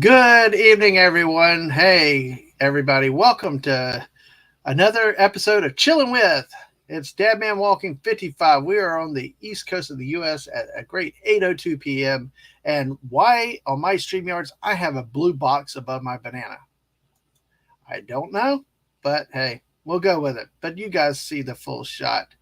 Good evening, everyone. Hey, everybody. Welcome to another episode of Chillin with. It's Dadman Walking 55. We are on the east coast of the U.S. at a great 8:02 p.m. And why on my StreamYards I have a blue box above my banana? I don't know, but hey, we'll go with it. But you guys see the full shot.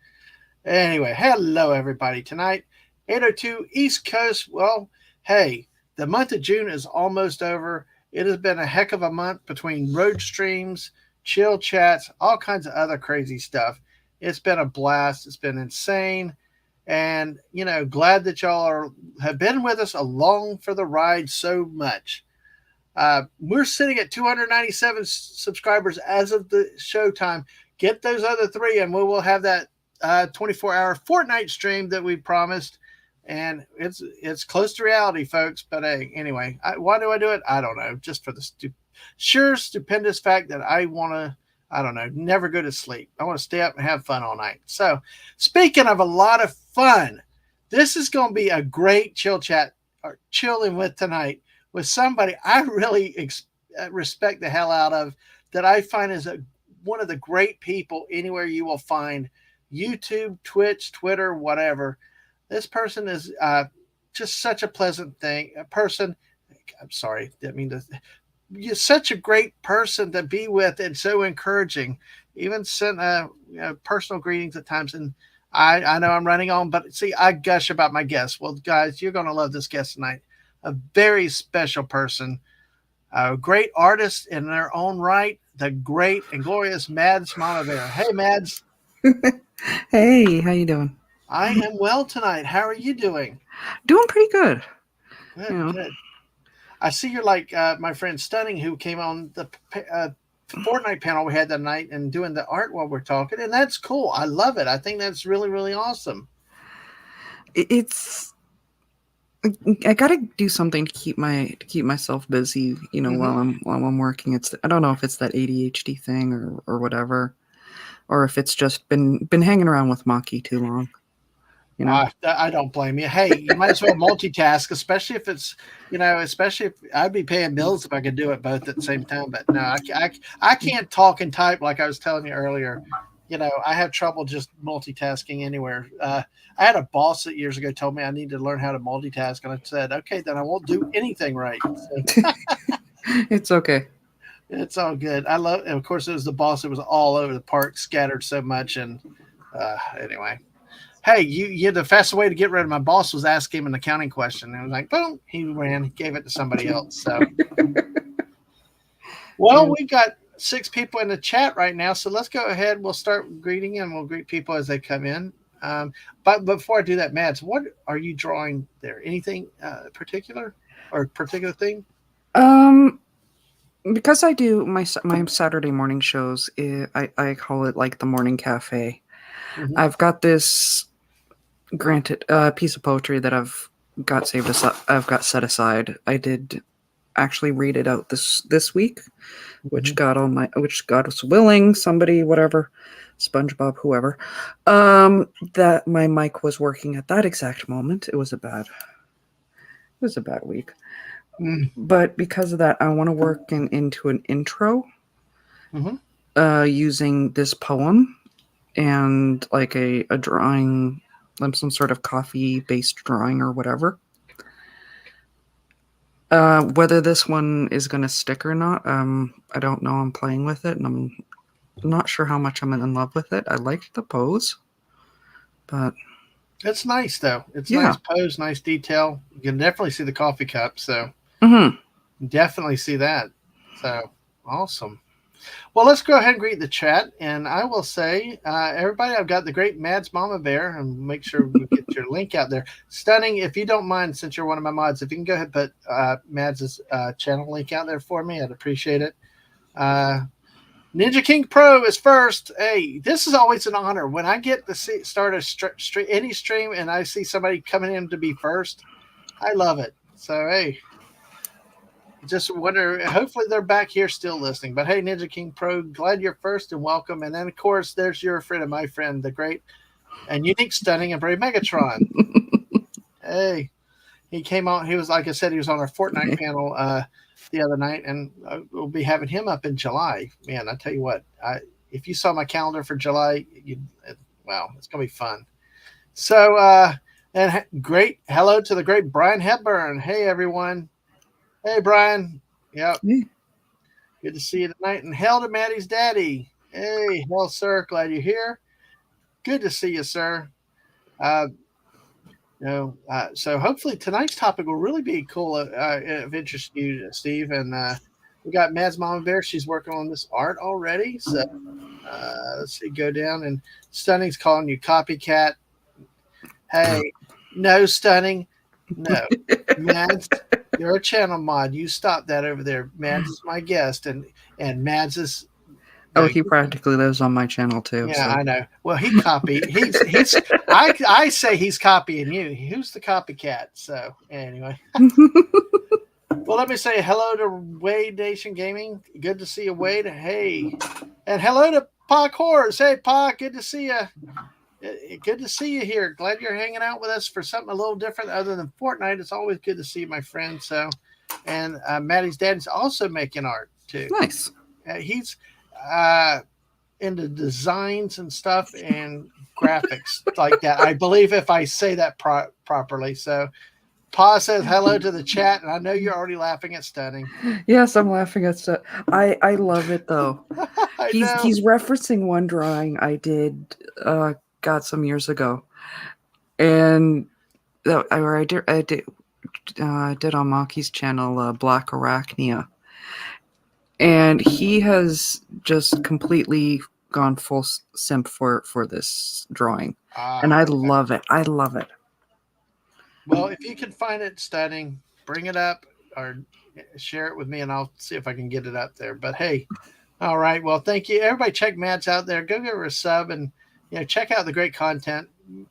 Anyway, hello, everybody. Tonight, 8:02 East Coast. Well, hey, the month of June is almost over. It has been a heck of a month between road streams, chill chats, all kinds of other crazy stuff. It's been a blast. It's been insane. And, glad that have been with us along for the ride so much. We're sitting at 297 subscribers as of the showtime. Get those other three, and we will have that 24-hour Fortnite stream that we promised. And it's close to reality, folks. But hey, anyway, why do I do it? I don't know. Just for the stupendous fact that I want to, I don't know, never go to sleep. I want to stay up and have fun all night. So, speaking of a lot of fun, this is going to be a great chill chat or chilling with tonight with somebody I really respect the hell out of, that I find is one of the great people anywhere you will find YouTube, Twitch, Twitter, whatever. This person is just such a pleasant person. I'm sorry, I mean, you're such a great person to be with and so encouraging. Even sent personal greetings at times. And I know I'm running on, but see, I gush about my guests. Well, guys, you're going to love this guest tonight. A very special person, a great artist in their own right, the great and glorious Mads MamaBear. Hey, Mads. Hey, how you doing? I am well tonight. How are you doing? Doing pretty good. Good, good. I see you're like my friend Stunning, who came on the Fortnite panel we had that night and doing the art while we're talking, and that's cool. I love it. I think that's really, really awesome. I gotta do something to keep myself busy, while I'm working. I don't know if it's that ADHD thing or whatever, or if it's just been hanging around with Maki too long. I don't blame you. Hey, you might as well multitask, especially if it's, especially if I'd be paying bills if I could do it both at the same time. But no, I can't talk and type like I was telling you earlier. I have trouble just multitasking anywhere. I had a boss that years ago told me I need to learn how to multitask, and I said, okay, then I won't do anything right. So, it's okay. It's all good. And of course, it was the boss that was all over the park, scattered so much. And anyway. Hey, you the fastest way to get rid of my boss was ask him an accounting question. And I was like, boom, he gave it to somebody else. So, well, we've got 6 people in the chat right now. So let's go ahead. We'll start greeting and we'll greet people as they come in. But before I do that, Mads, what are you drawing there? Anything particular or particular thing? Because I do my Saturday morning shows, I call it like the morning cafe. Mm-hmm. I've got this granted piece of poetry that I've got set aside. I did actually read it out this week, which God was willing, somebody, whatever, SpongeBob, whoever, that my mic was working at that exact moment. It was a bad week. But because of that, I want to work into an intro using this poem and like a drawing, some sort of coffee-based drawing or whatever. Whether this one is going to stick or not, I don't know. I'm playing with it, and I'm not sure how much I'm in love with it. I liked the pose, but... It's nice, though. It's nice pose, nice detail. You can definitely see the coffee cup, so... Definitely see that. So, awesome. Well, let's go ahead and greet the chat, and I will say, everybody, I've got the great Mads MamaBear, and make sure we get your link out there. Stunning, if you don't mind, since you're one of my mods, if you can go ahead and put Mads' channel link out there for me, I'd appreciate it. Ninja King Pro is first. Hey, this is always an honor. When I get to start any stream and I see somebody coming in to be first, I love it. So, hey. Just wonder, hopefully they're back here still listening. But hey, Ninja King Pro, glad you're first and welcome. And then, of course, there's your friend of my friend, the great and unique, stunning, and brave Megatron. Hey, he came on. He was, like I said, he was on our Fortnite panel the other night, and we'll be having him up in July. Man, I tell you what, if you saw my calendar for July, wow, it's gonna be fun. So, and great hello to the great Brian Hepburn. Hey everyone. Hey Brian. Yep. Yeah. Good to see you tonight. And hell to Maddie's daddy. Hey, hell, sir. Glad you're here. Good to see you, sir. Uh, so hopefully tonight's topic will really be cool, of interest to you, Steve. And we got Mad's Mama Bear. She's working on this art already. So let's see, go down. And Stunning's calling you copycat. Hey, no, Stunning. No. Mads, you're a channel mod. You stop that over there. Mads is my guest, and Mads is. Oh, he practically lives on my channel too. Yeah, so. I know. Well, he copied. He's. I say he's copying you. Who's the copycat? So anyway. Well, let me say hello to Wade Nation Gaming. Good to see you, Wade. Hey, and hello to Pac Horrors. Hey, Pac. Good to see you. Good to see you here. Glad you're hanging out with us for something a little different other than Fortnite. It's always good to see you, my friend. So, and Maddie's dad's also making art too. Nice. He's into designs and stuff and graphics like that. I believe if I say that properly. So, Pa says hello to the chat, and I know you're already laughing at Stunning. Yes, I'm laughing at stuff. I love it though. He's referencing one drawing I did got some years ago, and I did on Maki's channel, Black Arachnia, and he has just completely gone full simp for this drawing, and I love it. I love it. Well, if you can find it, Stunning, bring it up or share it with me, and I'll see if I can get it up there. But hey, all right. Well, thank you, everybody. Check Mads out there. Go give her a sub, and check out the great content.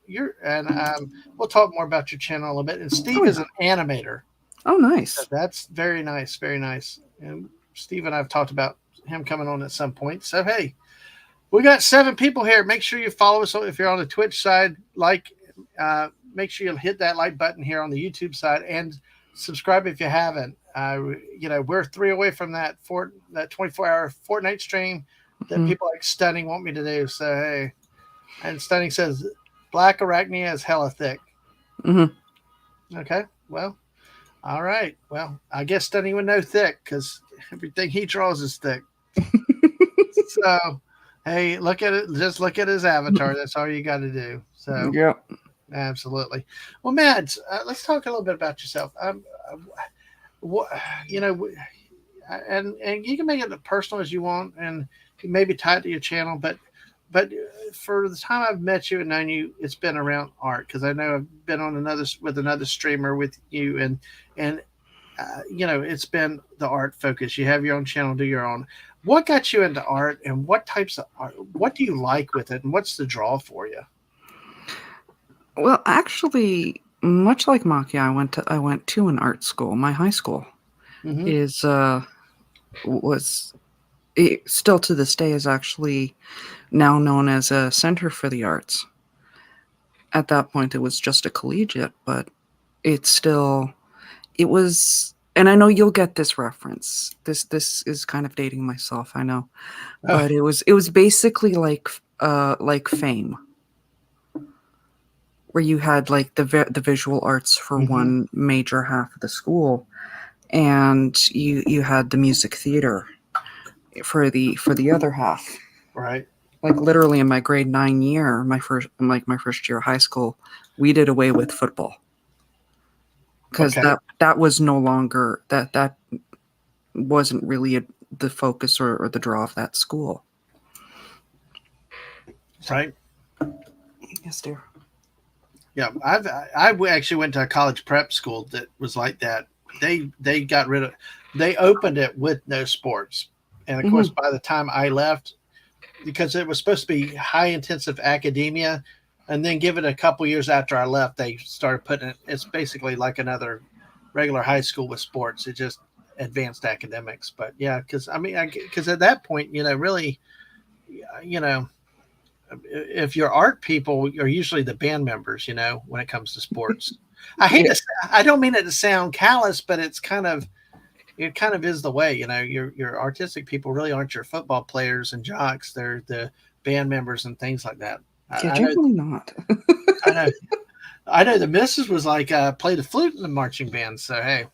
We'll talk more about your channel a little bit. And Steve is an animator. Oh, nice. So that's very nice, very nice. And Steve and I have talked about him coming on at some point. So hey, we got 7 people here. Make sure you follow us if you're on the Twitch side. Make sure you hit that like button here on the YouTube side and subscribe if you haven't. We're 3 away from that 24-hour Fortnite stream that people like Stunning want me to do. So hey, and Stunning says Black Arachnia is hella thick. Okay, well, all right. Well, I guess Stunning would know thick because everything he draws is thick. So hey, look at it. Just look at his avatar. That's all you got to do. So yeah. Absolutely. Well, Mads, let's talk a little bit about yourself. And you can make it as personal as you want, and maybe tie it to your channel. But for the time I've met you and known you, it's been around art because I know I've been on another streamer with you, and it's been the art focus. You have your own channel, do your own. What got you into art, and what types of art? What do you like with it, and what's the draw for you? Well, actually, much like Maki, I went to an art school. My high school still to this day is actually now known as a Center for the Arts. At that point, it was just a collegiate, but it was. And I know you'll get this reference. This is kind of dating myself, I know, but it was basically like Fame, where you had like the visual arts for one major half of the school, and you had the music theater for the other half. Right. Like literally in my grade 9 year, my first year of high school, we did away with football because that was no longer that wasn't really the focus or the draw of that school. Right. Yes, dear. Yeah, I actually went to a college prep school that was like that. They opened it with no sports, and of course, by the time I left, because it was supposed to be high intensive academia, and then give it a couple years after I left, they started putting it. It's basically like another regular high school with sports. It just advanced academics, but yeah, because at that point, really, if you're art people, you're usually the band members, when it comes to sports. I don't mean it to sound callous, but it's kind of, it kind of is the way. Your artistic people really aren't your football players and jocks. They're the band members and things like that. Yeah, I know. generally not. I know. I know the missus was like play the flute in the marching band. So hey,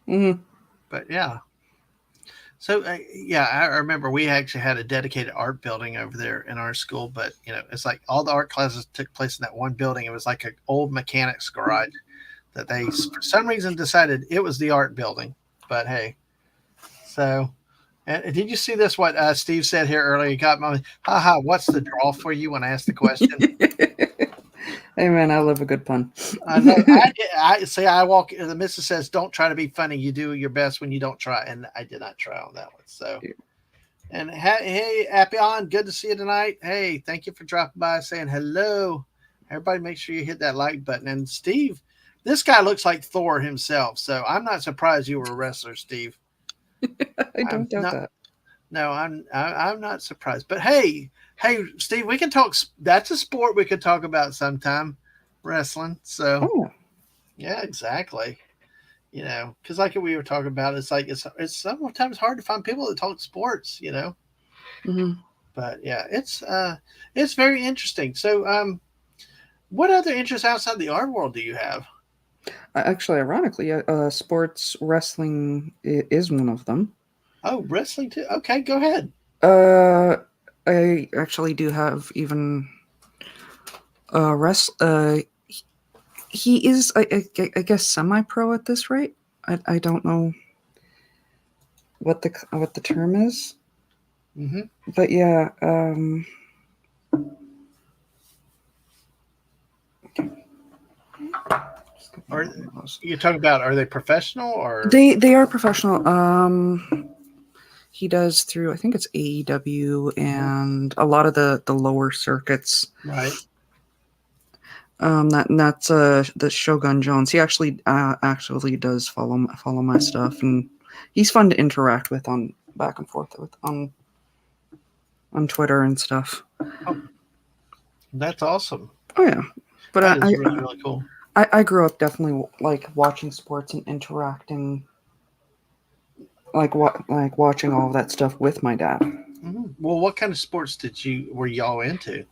Mm-hmm. but yeah. So yeah, I remember we actually had a dedicated art building over there in our school, but it's like all the art classes took place in that one building. It was like an old mechanics garage that they, for some reason, decided it was the art building. But hey, so and did you see this? What Steve said here earlier? You got my haha. What's the draw for you when I asked the question? Hey man, I love a good pun. I know. I say I walk. The missus says, "Don't try to be funny. You do your best when you don't try." And I did not try on that one. So, and hey, Appion, good to see you tonight. Hey, thank you for dropping by, saying hello. Everybody, make sure you hit that like button. And Steve, this guy looks like Thor himself. So I'm not surprised you were a wrestler, Steve. I don't doubt that. No, I'm not surprised. But hey, Steve, we can talk. That's a sport we could talk about sometime, wrestling. So, yeah, exactly. Because like we were talking about, it's like it's sometimes hard to find people that talk sports. Mm-hmm. But yeah, it's very interesting. So, what other interests outside the art world do you have? Actually, ironically, sports wrestling is one of them. Oh, wrestling too. Okay, go ahead. I actually do have even he is I guess semi-pro at this rate. I don't know what the term is. Mm-hmm. But yeah, You're talking about, are they professional or they are professional. He does through, I think it's AEW and a lot of the lower circuits. right? That's the Shogun Jones. He actually does follow my stuff, and he's fun to interact with on back and forth with on Twitter and stuff. Oh, that's awesome. Oh yeah, but that is really, really cool. I grew up definitely like watching sports and interacting, like watching all of that stuff with my dad. Mm-hmm. Well, what kind of sports were y'all into?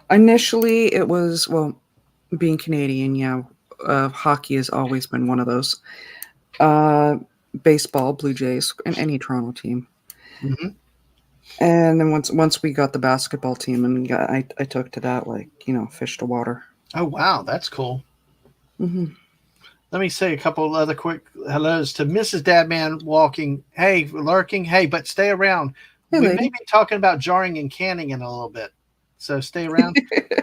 Initially, it was, well, being Canadian, yeah, hockey has always been one of those. Baseball, Blue Jays, and any Toronto team. Mm-hmm. And then once we got the basketball team, and I took to that like fish to water. Oh wow, that's cool. Mm-hmm. Let me say a couple other quick hellos to Mrs. Dadman walking. Hey, lurking. Hey, but stay around. Hey, we lady. may be talking about jarring and canning in a little bit, so stay around.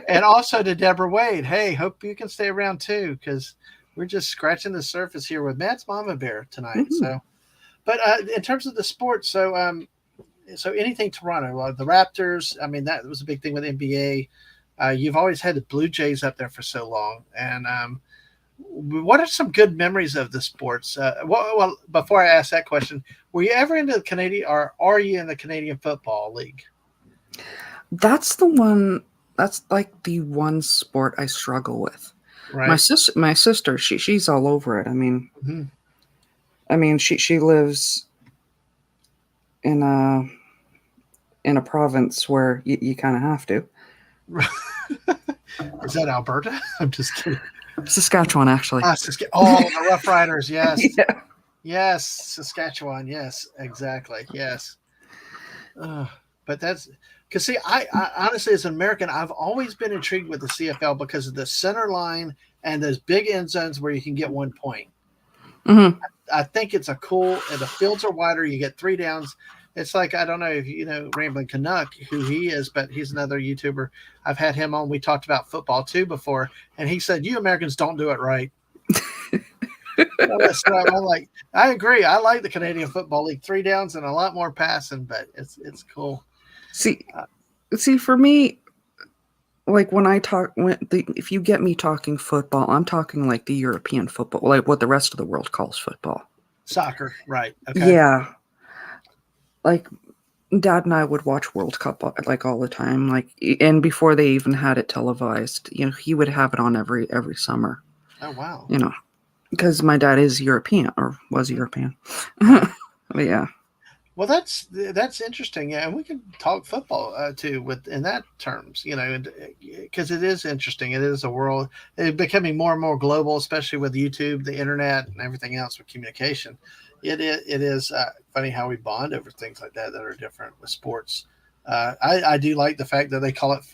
And also to Deborah Wade. Hey, hope you can stay around too, because we're just scratching the surface here with Matt's Mama Bear tonight. Mm-hmm. So, but in terms of the sports, so anything Toronto, the Raptors. I mean, that was a big thing with NBA. You've always had the Blue Jays up there for so long, and what are some good memories of the sports? Well, before I ask that question, were you ever into the Canadian, or are you in the Canadian Football League? That's the one. That's like the one sport I struggle with. Right. My sister, she's all over it. I mean, mm-hmm. She lives in a province where you kind of have to. Is that Alberta? I'm just kidding. Saskatchewan, actually. The Rough Riders, yes. Yeah. Yes, Saskatchewan, yes, exactly, yes. But that's because, see, I honestly, as an American, I've always been intrigued with the CFL because of the center line and those big end zones where you can get 1 point. Mm-hmm. I think it's a cool, and the fields are wider, you get 3 downs. It's like, I don't know if you know Rambling Canuck, who he is, but he's another YouTuber. I've had him on. We talked about football too before, and he said, "You Americans don't do it right." So I'm like, I agree. I like the Canadian Football League. 3 downs and a lot more passing, but it's cool. See, for me, like when I talk, if you get me talking football, I'm talking like the European football, like what the rest of the world calls football. Soccer, right? Okay. Yeah. Like Dad and I would watch World Cup like all the time, like, and before they even had it televised, he would have it on every summer. Oh wow! because my dad is European or was European. Right. But yeah. Well, that's interesting. Yeah, and we can talk football too with in that terms, because it is interesting. It is a world. It's becoming more and more global, especially with YouTube, the internet, and everything else with communication. It is funny how we bond over things like that are different with sports. I do like the fact that they call it.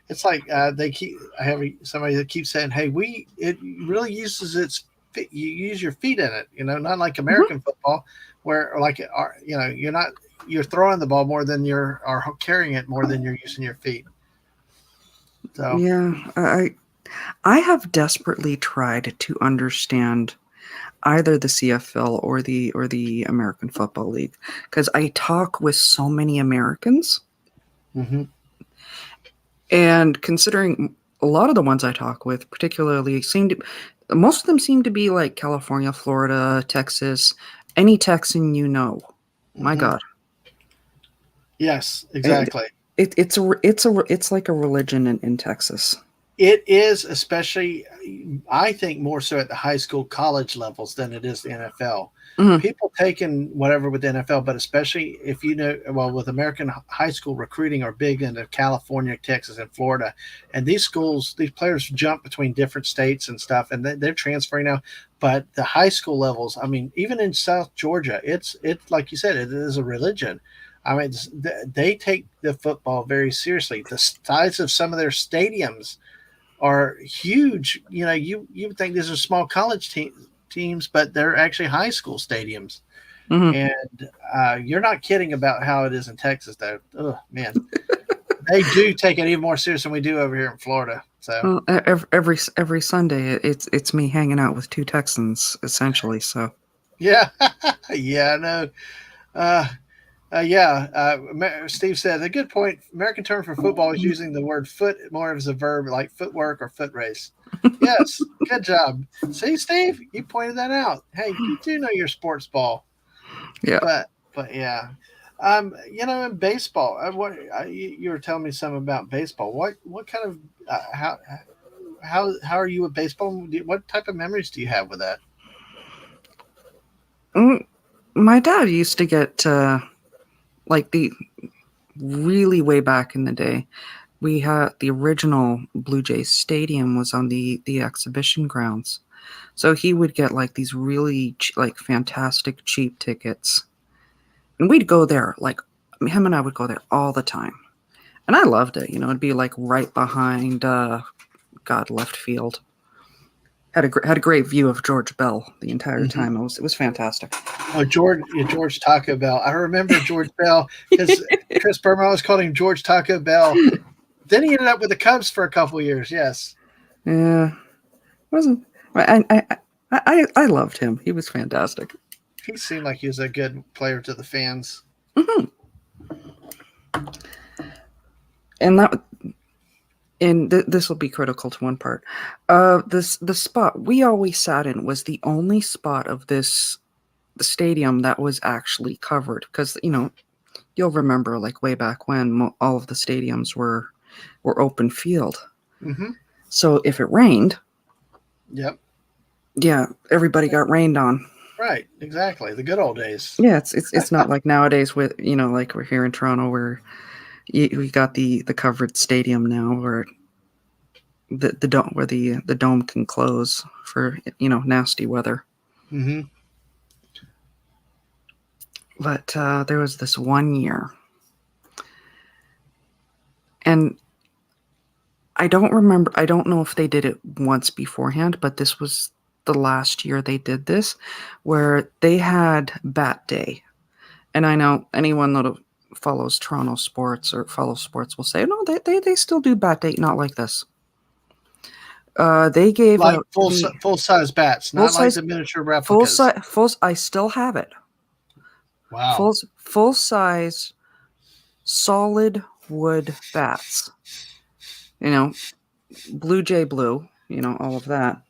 It's like they keep. I have somebody that keeps saying, "Hey, it really uses its. You use your feet in it. Not like Mhm. American football." Where like you're throwing the ball more than you're or carrying it more than you're using your feet. So Yeah, I have desperately tried to understand either the CFL or the American Football League because I talk with so many Americans, mhm. and considering a lot of the ones I talk with, particularly most of them seem to be like California, Florida, Texas, any Texan my Mhm. God, Yes, it, exactly. it's like a religion in Texas. It is, especially, I think, more so at the high school, college levels than it is the NFL. Mhm. People taking whatever with the NFL, but especially if well, with American high school recruiting are big into California, Texas, and Florida. And these schools, these players jump between different states and stuff, and they're transferring now. But the high school levels, I mean, even in South Georgia, it's like you said, it is a religion. I mean, they take the football very seriously. The size of some of their stadiums are huge. You would think these are small college teams, but they're actually high school stadiums. Mhm. And you're not kidding about how it is in Texas, though. Oh man, they do take it even more serious than we do over here in Florida. So Well, every Sunday, it's me hanging out with two Texans essentially. So, yeah, yeah, I know. Uh, yeah, Steve said a good point. American term for football is using the word foot more as a verb, like footwork or foot race. Yes, good job. See, Steve, you pointed that out. Hey, you do know your sports ball, yeah. but yeah, in baseball, you were telling me something about baseball. What kind of how are you with baseball? What type of memories do you have with that? Mm, my dad used to get like the really way back in the day. We had the original Blue Jays Stadium was on the exhibition grounds, so he would get like these really like fantastic cheap tickets, and we'd go there. Like him and I would go there all the time, and I loved it. It'd be like right behind God left field. Had a great view of George Bell the entire Mm-hmm. time. It was fantastic. Oh, George Taco Bell. I remember George Bell because Chris Berman always called him George Taco Bell. Then he ended up with the Cubs for a couple years. Yes, Yeah, wasn't I loved him. He was fantastic. he seemed like he was a good player to the fans. Hmm. And this will be critical to one part. The spot we always sat in was the only spot of the stadium that was actually covered because you'll remember like way back when all of the stadiums were open field. Mm-hmm. So if it rained, Yep. yeah, everybody got rained on. Right. Exactly. The good old days. Yeah, it's not like nowadays with like we're here in Toronto where we got the covered stadium now where the dome where the dome can close for nasty weather. Mm-hmm. But there was this one year, and I don't remember. I don't know if they did it once beforehand, but this was the last year they did this, where they had Bat Day. And I know anyone that follows Toronto sports or follows sports will say, no, they still do Bat Day, not like this. They gave Like out the full size bats, full not like size, the miniature replicas. full. I still have it. Wow. Full size, solid wood bats. You know, Blue Jay blue. All of that.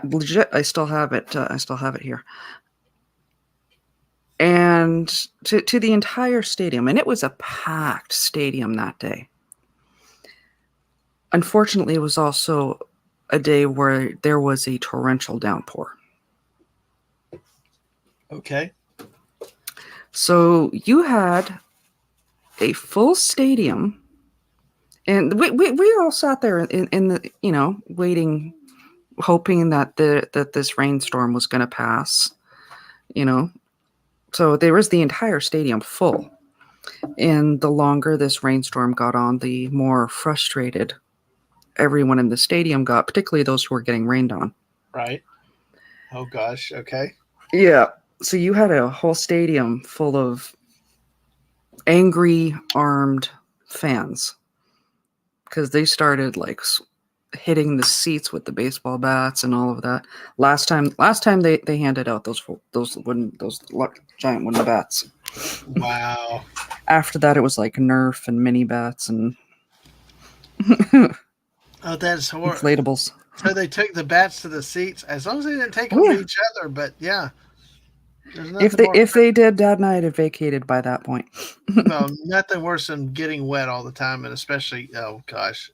Legit, I still have it. I still have it here. And to the entire stadium, and it was a packed stadium that day. Unfortunately, it was also a day where there was a torrential downpour. Okay. So you had a full stadium, and we all sat there in the, you know, waiting, hoping that this rainstorm was going to pass, you know. So there was the entire stadium full. And the longer this rainstorm got on, the more frustrated everyone in the stadium got, particularly those who were getting rained on. Right. Oh gosh. Okay. Yeah. So you had a whole stadium full of angry armed fans because they started like hitting the seats with the baseball bats and all of that. Last time they handed out those giant wooden bats. Wow. After that, it was like Nerf and mini bats and Oh, that's horrible. inflatables. So they took the bats to the seats, as long as they didn't take them to each other. But yeah, if they did, Dad and I had vacated by that point. No, nothing worse than getting wet all the time, and especially, oh gosh,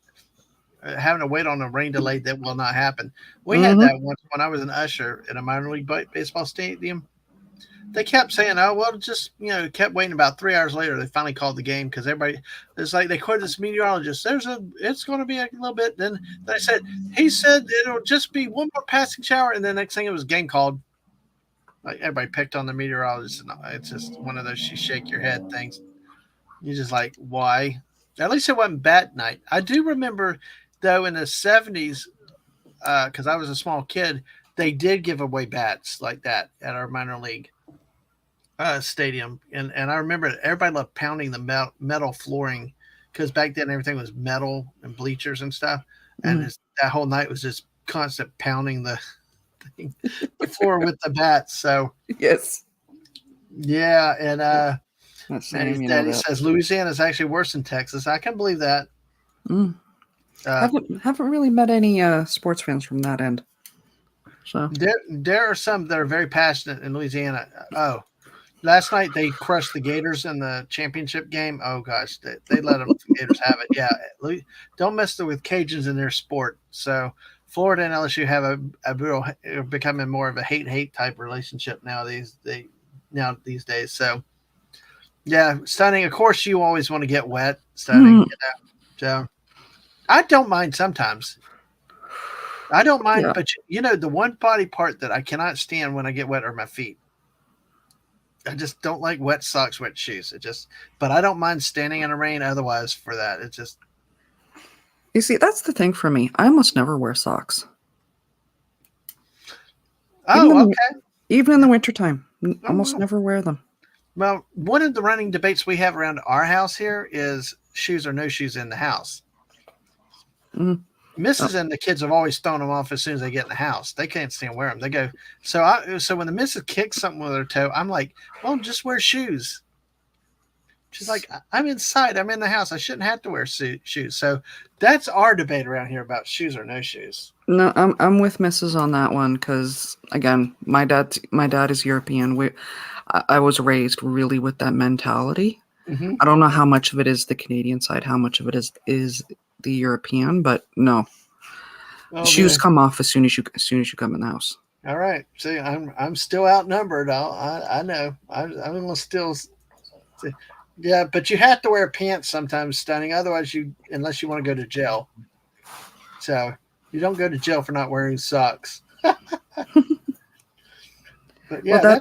having to wait on a rain delay that will not happen. We had that once when I was an usher in a minor league baseball stadium. They kept saying, "Oh, well, just, you know," kept waiting. About 3 hours later, they finally called the game because everybody, it's like they quoted this meteorologist. It's going to be a little bit. Then they said, he said it'll just be one more passing shower, and the next thing it was game called. Like everybody picked on the meteorologist, and it's just one of those you shake your head things. You're just like, why? At least it wasn't bat night. I do remember, though, in the 70s, because I was a small kid, they did give away bats like that at our minor league stadium. And I remember everybody loved pounding the metal flooring because back then everything was metal and bleachers and stuff. And that whole night was just constant pounding the floor with the bats. So, yes. Yeah. And Daddy says Louisiana is actually worse than Texas. I can believe that. Haven't really met any sports fans from that end. So there are some that are very passionate in Louisiana. Oh, last night they crushed the Gators in the championship game. Oh gosh, they let them Gators have it. Yeah, don't mess with Cajuns in their sport. So Florida and LSU have a real, becoming more of a hate type relationship nowadays. These days. So yeah, stunning. Of course, you always want to get wet. Stunning. You know? So I don't mind sometimes. I don't mind, but you know, the one body part that I cannot stand when I get wet are my feet. I just don't like wet socks, wet shoes. But I don't mind standing in the rain otherwise for that. It just. You see, that's the thing for me. I almost never wear socks. Okay. Even in the wintertime, almost never wear them. Well, one of the running debates we have around our house here is shoes or no shoes in the house. Mrs. and the kids have always thrown them off as soon as they get in the house. They can't stand wear them. They go, so when the missus kicks something with her toe, I'm like, well, just wear shoes. She's like, I'm inside. I'm in the house. I shouldn't have to wear shoes. So that's our debate around here about shoes or no shoes. No, I'm with Mrs. on that one because, again, my dad is European. I was raised really with that mentality. I don't know how much of it is the Canadian side, how much of it is the European, but no. Shoes come off as soon as you come in the house. All right. See, I'm still outnumbered. I know. I'm gonna still. See. Yeah, but you have to wear pants sometimes, Stunning. Otherwise, unless you want to go to jail. So you don't go to jail for not wearing socks. But yeah,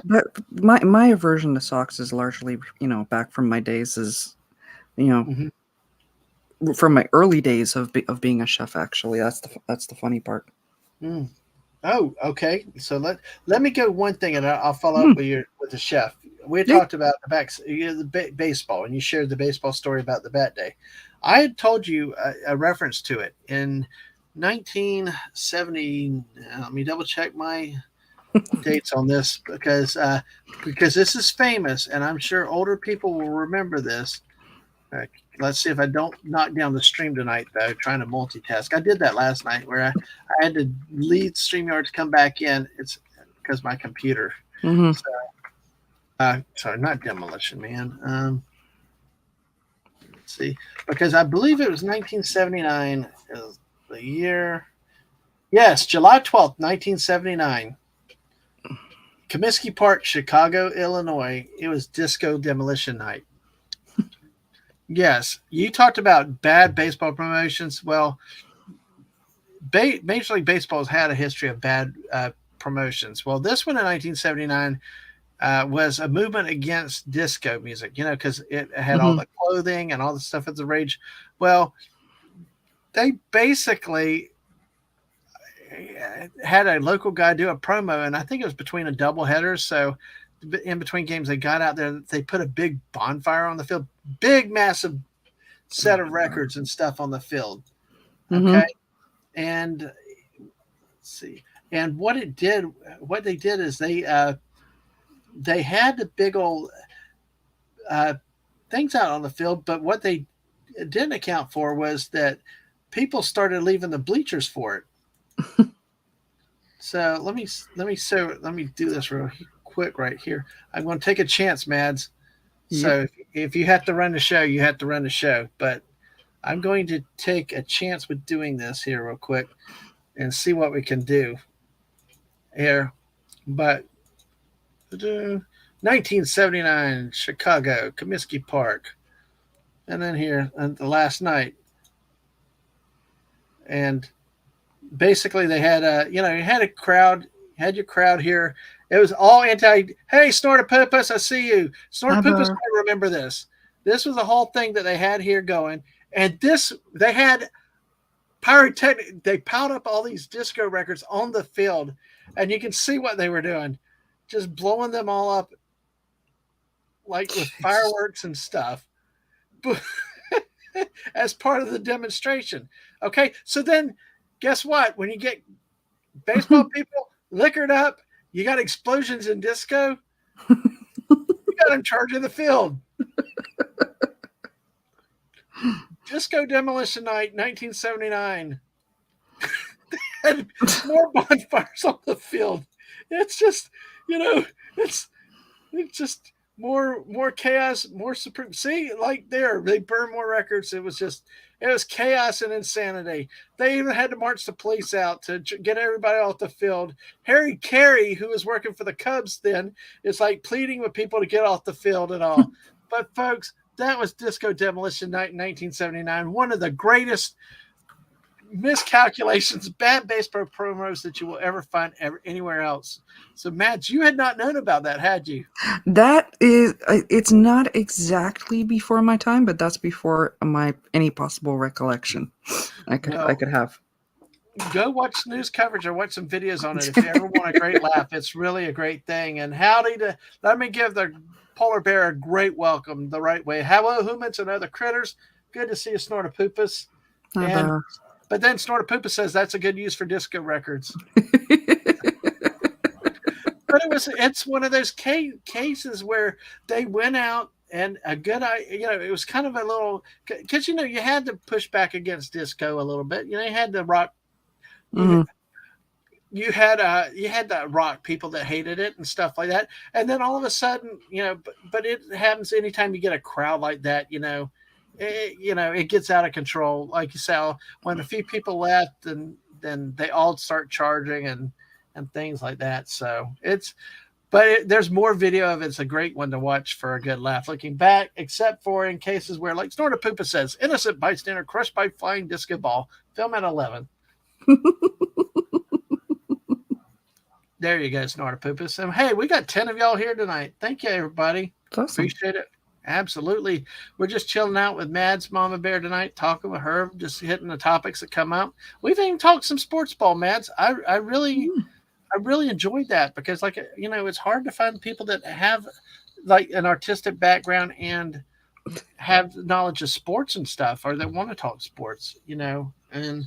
my aversion to socks is largely, back from my days from my early days of being a chef. Actually, that's the funny part. Oh, okay. So let me go one thing, and I'll follow up with the chef. We had talked about the baseball, and you shared the baseball story about the bat day. I had told you a reference to it in 1970. Let me double check my dates on this because this is famous, and I'm sure older people will remember this. Let's see if I don't knock down the stream tonight, though, trying to multitask. I did that last night where I had to leave StreamYard to come back in. It's because my computer. So, sorry, not Demolition Man. Let's see. Because I believe it was 1979 is the year. Yes, July 12th, 1979. Comiskey Park, Chicago, Illinois. It was Disco Demolition Night. Yes, you talked about bad baseball promotions. Well, Major League Baseball has had a history of bad promotions. Well, this one in 1979 was a movement against disco music, because it had all Mm-hmm. the clothing and all the stuff at the rage. Well, they basically had a local guy do a promo, and I think it was between a doubleheader. So in between games, they got out there. They put a big bonfire on the field, big, massive set of records and stuff on the field. Mm-hmm. Okay, and let's see, and what they did is they had the big old uh, things out on the field, but what they didn't account for was that people started leaving the bleachers for it. So let me do this real quick right here. I'm going to take a chance, Mads. So Yep. if you have to run the show, you have to run the show. But I'm going to take a chance with doing this here real quick and see what we can do here. But 1979, Chicago, Comiskey Park, and then here the last night, and basically they had you had a crowd, had your crowd here. It was all anti. Hey, Snortopopus, I see you. Snortopopus, Ever. I remember this. This was the whole thing that they had here going, and this they had pyrotechnic. They piled up all these disco records on the field, and you can see what they were doing, just blowing them all up like with fireworks and stuff as part of the demonstration. Okay, so then guess what? When you get baseball people liquored up, you got explosions in disco, you got in charge of the field. Disco Demolition Night, 1979. And more bonfires on the field. It's just, it's just more chaos, more supreme. See, like there, they burn more records. It was chaos and insanity. They even had to march the police out to get everybody off the field. Harry Carey, who was working for the Cubs then, is like pleading with people to get off the field and all. But folks, that was Disco Demolition Night in 1979. One of the greatest miscalculations, bad baseball promos that you will ever find anywhere else. So, Matt, you had not known about that, had you? That is, it's not exactly before my time, but that's before my any possible recollection I could have. Go watch news coverage or watch some videos on it if you ever want a great laugh. It's really a great thing. And let me give the polar bear a great welcome the right way. Hello, humans and other critters. Good to see you, Snortopopus. But then Snortopopus says that's a good use for disco records. But it's one of those cases where they went out and it was kind of a little, because you had to push back against disco a little bit. You had the rock. Mm-hmm. You had the rock people that hated it and stuff like that, and then all of a sudden, but it happens anytime you get a crowd like that. It gets out of control. Like you saw, when a few people left, and then they all start charging and things like that. So there's more video of it. It's a great one to watch for a good laugh. Looking back, except for in cases where, like Snortopoopa says, innocent bystander crushed by flying disco ball. Film at 11. There you go, Snortopoopa. And hey, we got 10 of y'all here tonight. Thank you, everybody. Awesome. Appreciate it. Absolutely. We're just chilling out with Mads Mama Bear tonight, talking with her, just hitting the topics that come up. We've even talked some sports ball, Mads. I really enjoyed that because, like, it's hard to find people that have like an artistic background and have knowledge of sports and stuff, or that want to talk sports, and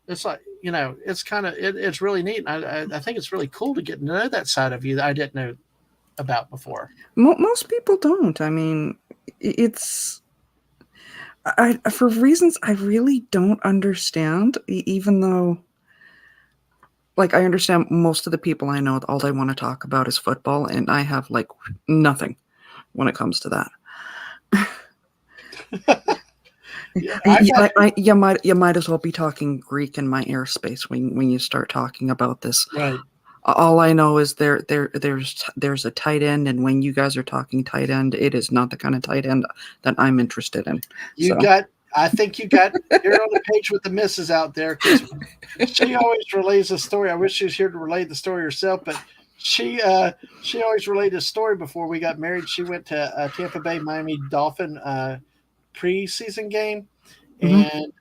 it's like, it's kind of, it's really neat. I think it's really cool to get to know that side of you that I didn't know about before. Most people don't. I mean, for reasons I really don't understand, even though, like, I understand most of the people I know, all they want to talk about is football, and I have, like, nothing when it comes to that. Yeah, I got You might as well be talking Greek in my airspace when you start talking about this. right. All I know is there's a tight end, and when you guys are talking tight end, it is not the kind of tight end that I'm interested in. You So got. I think you're on the page with the missus out there because she always relays a story. I wish she was here to relay the story herself, but she always relayed a story before we got married. She went to a Tampa Bay Miami Dolphin preseason game, mhm.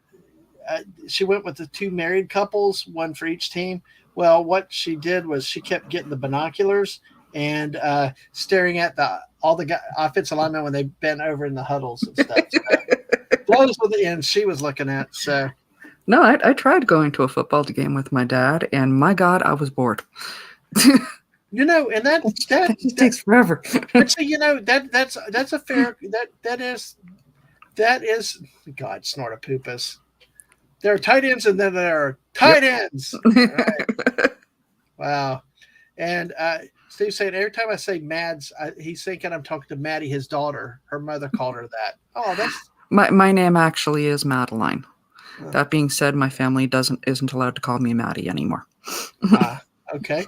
and she went with the two married couples, one for each team. Well, what she did was she kept getting the binoculars and staring at all the offensive linemen when they bent over in the huddles and stuff. So those were the ends she was looking at. So No, I tried going to a football game with my dad, and my God, I was bored. and That just takes forever. but see, that's a fair that is God snort a poopus. There are tight ends and then there are tight Yep. ends. All right. Wow. And Steve's saying every time I say Mads, he's thinking I'm talking to Maddie, his daughter. Her mother called her that. Oh, that's My name actually is Madeline. That being said, my family isn't allowed to call me Maddie anymore. okay.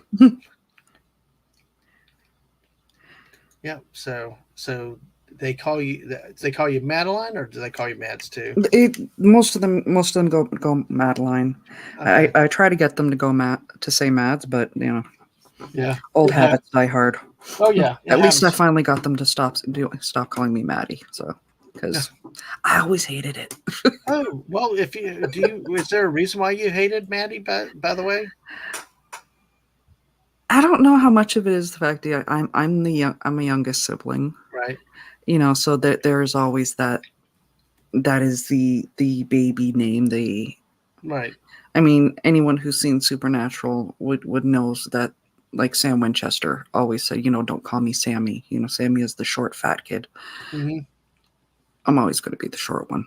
Yeah. So they call you Madeline, or do they call you Mads too? Most of them go Madeline. Okay. I try to get them to go to say Mads, but Yeah. old It habits die hard. Oh yeah. It At least I happens. finally got them to stop calling me Maddie. So because I always hated it. Oh well, if you is there a reason why you hated Maddie? By the way, I don't know how much of it is the fact that I'm a youngest sibling. right? So that there is always that is the baby name. Right. I mean, anyone who's seen Supernatural would knows that, like Sam Winchester always said, don't call me Sammy. Sammy is the short fat kid. Mm-hmm. I'm always going to be the short one.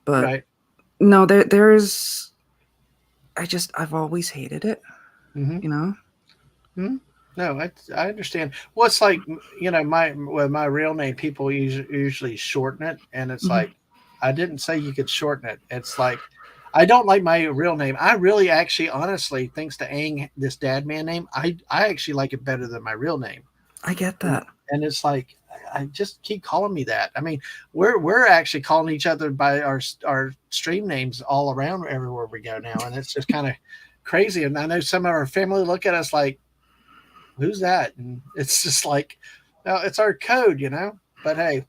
But Right. no, there's I've always hated it. Mm-hmm. You know. Mm-hmm. No, I understand. Well, it's like my real name. People usually shorten it, and it's Mhm. like I didn't say you could shorten it. It's like I don't like my real name. I really, actually, honestly, thanks to Aang, this dad man name, I actually like it better than my real name. I get that. And it's like I just keep calling me that. I mean, we're actually calling each other by our stream names all around everywhere we go now, and it's just kind of crazy. And I know some of our family look at us like, "Who's that?" And it's just like, no, it's our code, But hey,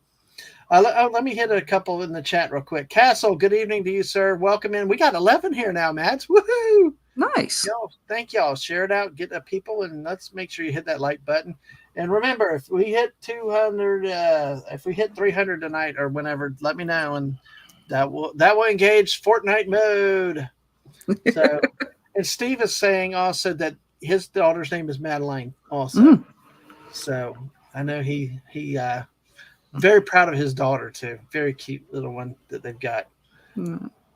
let me hit a couple in the chat real quick. Castle, good evening to you, sir. Welcome in. We got 11 here now, Mads. Woohoo! Nice. Y'all, thank y'all. Share it out, get the people, and let's make sure you hit that like button. And remember, if we hit 200, if we hit 300 tonight or whenever, let me know, and that will engage Fortnite mode. So, and Steve is saying also that his daughter's name is Madeline. Also, so I know he very proud of his daughter too. Very cute little one that they've got.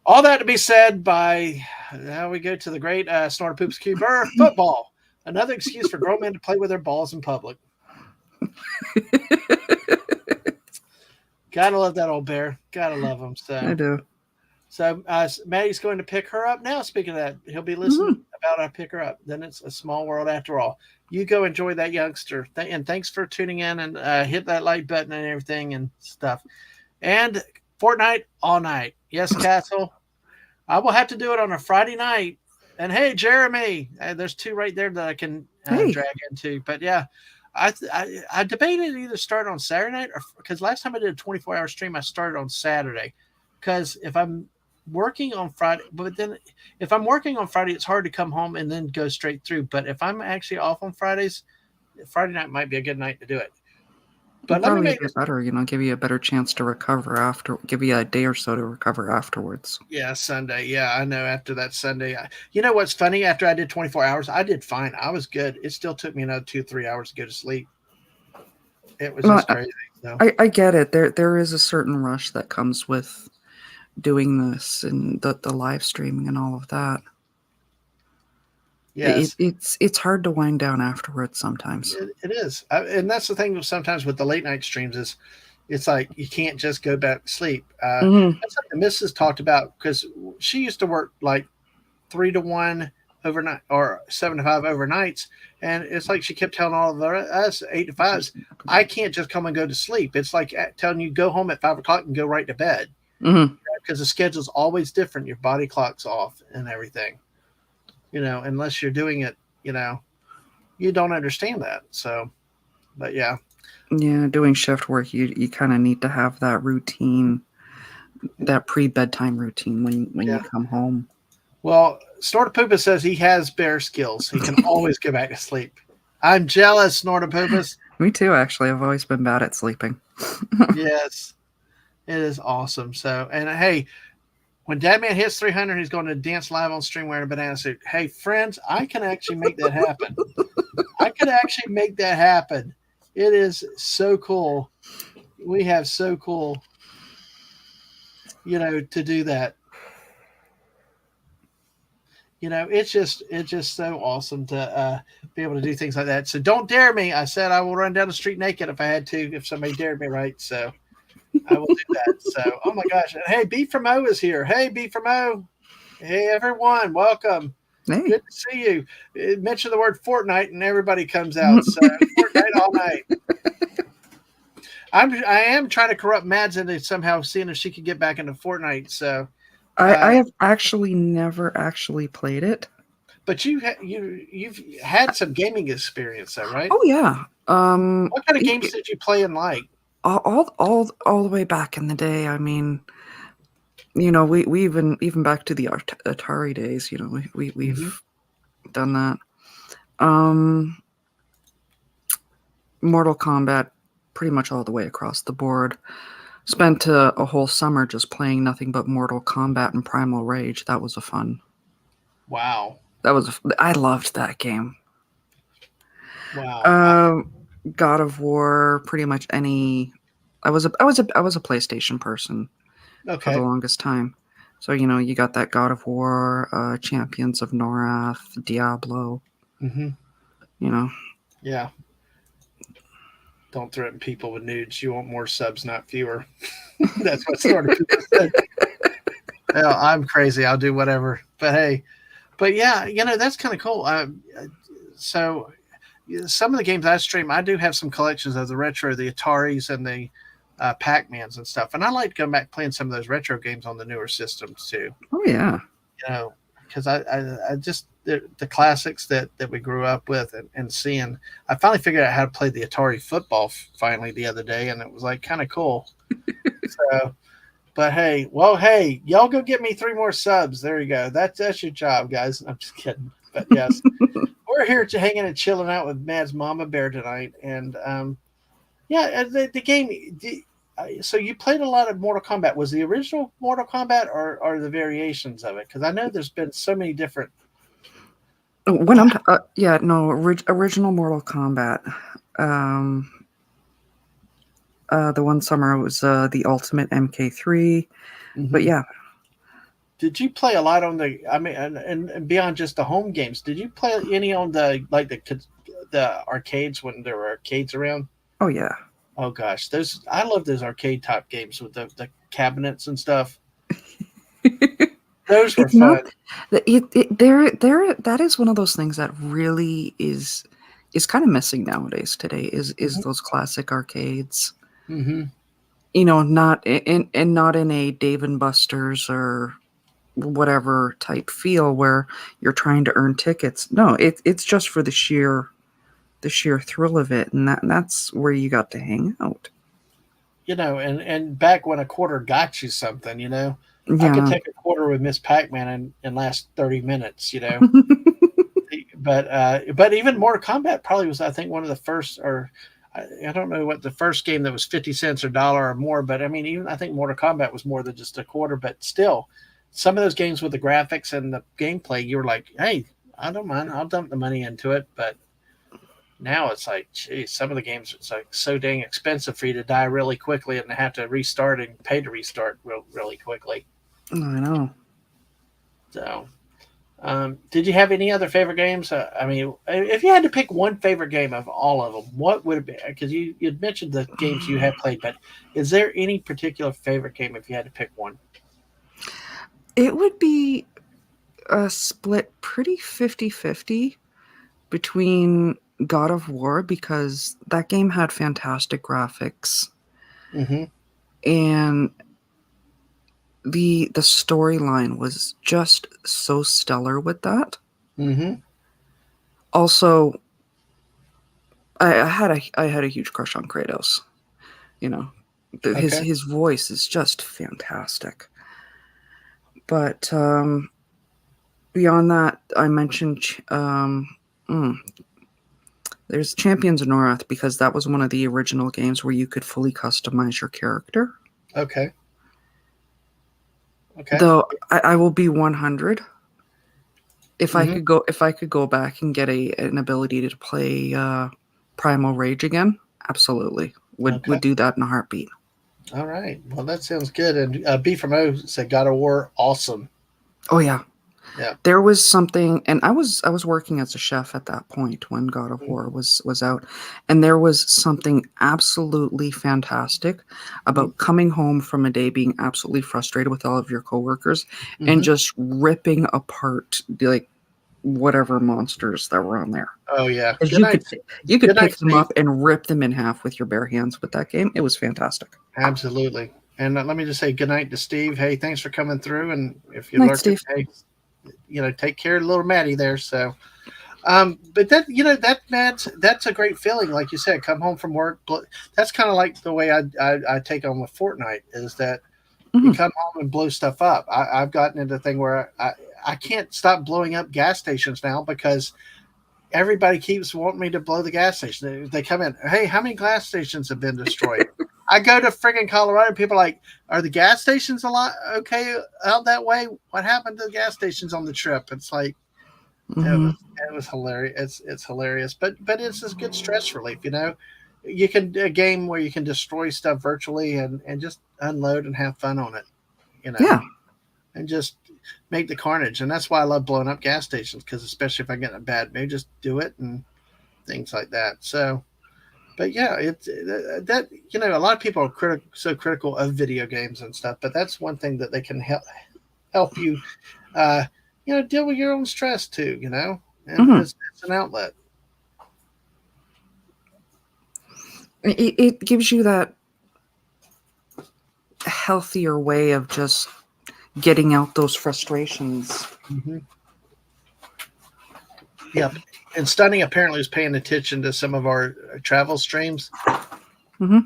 All that to be said by now we go to the great Snorter Poops Cube football. Another excuse for grown men to play with their balls in public. Gotta love that old bear. Gotta love him. I do. So Maddie's going to pick her up now. Speaking of that, he'll be listening about I pick her up. Then it's a small world after all. You go enjoy that youngster. And thanks for tuning in and hit that like button and everything and stuff. And Fortnite all night. Yes, Castle. I will have to do it on a Friday night. And hey, Jeremy, there's two right there that I can drag into. But yeah, I debated either start on Saturday night or because last time I did a 24-hour stream, I started on Saturday. Because if I'm working on Friday, but then if I'm working on Friday, it's hard to come home and then go straight through. But if I'm actually off on Fridays, Friday night might be a good night to do it. But let me make it better, give you a better chance to recover give you a day or so to recover afterwards. Yeah, Sunday. Yeah, I know after that Sunday. You know what's funny? After I did 24 hours, I did fine. I was good. It still took me another 2-3 hours to go to sleep. It was just crazy. So. I get it. There is a certain rush that comes with doing this and the live streaming and all of that. Yes. It's hard to wind down afterwards sometimes. It is. And that's the thing sometimes with the late night streams It's like you can't just go back to sleep. Hmm. That's something the missus talked about because she used to work like 3 to 1 overnight or 7 to 5 overnights, and it's like she kept telling all of us 8 to 5s, I can't just come and go to sleep. It's like telling you go home at 5 o'clock and go right to bed Hmm. because the schedule's always different. Your body clock's off and everything. Unless you're doing it, you don't understand that. So, but yeah. Yeah, doing shift work, you kind of need to have that routine, that pre-bedtime routine when you Yeah. come home. Well, Snortopoopa says he has bear skills. He can always go back to sleep. I'm jealous, Snortopoopas. Me too, actually. I've always been bad at sleeping. Yes, it is awesome. So, and hey, when Dadman hits 300, he's going to dance live on stream wearing a banana suit. Hey, friends, I can actually make that happen. I could actually make that happen. It is so cool. We have so cool, to do that. It's just so awesome to be able to do things like that. So don't dare me. I said I will run down the street naked if I had to, if somebody dared me, right? So I will do that. So, oh my gosh. And hey, B from O is here. Hey, B from O. Hey, everyone. Welcome. Hey. Good to see you. Mention the word Fortnite and everybody comes out. So Fortnite all night. I am trying to corrupt Mads into somehow seeing if she could get back into Fortnite. So I have actually never actually played it. but you've had some gaming experience, though, right? Oh yeah. What kind of games did you play and like? All the way back in the day. I mean, we even back to the Atari days. We've done that. Mortal Kombat, pretty much all the way across the board. Spent a whole summer just playing nothing but Mortal Kombat and Primal Rage. That was a fun. Wow. I loved that game. Wow. God of War, pretty much any. I was a PlayStation person for the Okay. longest time. So you got that God of War, Champions of Norath, Diablo. Mm-hmm. You know. Yeah. Don't threaten people with nudes. You want more subs, not fewer. That's what sort of people said. Well, I'm crazy. I'll do whatever. But hey, but yeah, that's kind of cool. So some of the games I stream, I do have some collections of the retro, the Ataris and the Pac-Mans and stuff. And I like to go back playing some of those retro games on the newer systems too. Oh yeah. Because I just the classics that we grew up with and seeing. I finally figured out how to play the Atari football finally the other day, and it was like kind of cool. So, but hey, y'all go get me 3 more subs. There you go. That's your job, guys. I'm just kidding, but yes, we're here to hanging and chilling out with Mad's Mama Bear tonight, and yeah, the game. So you played a lot of Mortal Kombat. Was the original Mortal Kombat or the variations of it? Because I know there's been so many different. When I'm yeah, no, original Mortal Kombat. The one summer was the Ultimate MK3, but yeah. Did you play a lot on the? I mean, and beyond just the home games, did you play any on the arcades when there were arcades around? Oh yeah. Oh gosh, I love those arcade type games with the cabinets and stuff. Those were fun. That is one of those things that really is kind of missing nowadays. Today is those classic arcades. Mm-hmm. Not in a Dave and Buster's or whatever type feel where you're trying to earn tickets. No, it's just for the sheer thrill of it, and that's where you got to hang out. And back when a quarter got you something, Yeah. I could take a quarter with Miss Pac-Man and last 30 minutes, But even Mortal Kombat probably was, I think, one of the first, or I don't know what the first game that was 50 cents or dollar or more, but I mean, even I think Mortal Kombat was more than just a quarter, but still, some of those games with the graphics and the gameplay, you were like, hey, I don't mind, I'll dump the money into it, but now it's like, geez, some of the games, it's like so dang expensive for you to die really quickly and have to restart and pay to restart really quickly. I know. So, Did you have any other favorite games? I mean, if you had to pick one favorite game of all of them, what would it be? Because you'd mentioned the games you have played, but is there any particular favorite game if you had to pick one? It would be a split pretty 50-50 between God of War, because that game had fantastic graphics, Mm-hmm. and the storyline was just so stellar with that. Mm-hmm. Also, I had a huge crush on Kratos. You know, Okay. his voice is just fantastic. But beyond that, I mentioned mm, there's Champions of Norath, because that was one of the original games where you could fully customize your character. Okay. Okay. Though I will be 100. If Mm-hmm. I could go back and get an ability to play Primal Rage again, absolutely Okay. would do that in a heartbeat. All right. Well, that sounds good. And B from O said God of War, awesome. Oh yeah, Yeah. there was something, and I was working as a chef at that point when God of War was out, and there was something absolutely fantastic about coming home from a day being absolutely frustrated with all of your coworkers and Mm-hmm. just ripping apart like whatever monsters that were on there. Oh yeah. Because Good night. you Good could night, pick them Steve. up and rip them in half with your bare hands with that game. It was fantastic. Absolutely. And let me just say good night to Steve. Hey, thanks for coming through. And if you're Night, lurking, Steve. hey, take care of little Maddie there. So, but that, that's a great feeling. Like you said, come home from work. That's kind of like the way I take on with Fortnite is that you Hmm. come home and blow stuff up. I've gotten into the thing where I can't stop blowing up gas stations now because everybody keeps wanting me to blow the gas station. They come in, hey, how many gas stations have been destroyed? I go to friggin' Colorado. People are like, are the gas stations a lot okay out that way? What happened to the gas stations on the trip? It's like Hmm. it was hilarious. It's hilarious, but it's just good stress relief. You can a game where you can destroy stuff virtually and just unload and have fun on it. You know, Yeah. and just make the carnage. And that's why I love blowing up gas stations because especially if I get in a bad mood, just do it and things like that. So, but yeah, it's that a lot of people are so critical of video games and stuff, but that's one thing that they can help you, uh, deal with your own stress too. And Hmm. it's an outlet. It gives you that healthier way of just getting out those frustrations. Mm-hmm. Yep. And Stunning apparently is paying attention to some of our travel streams. Hmm.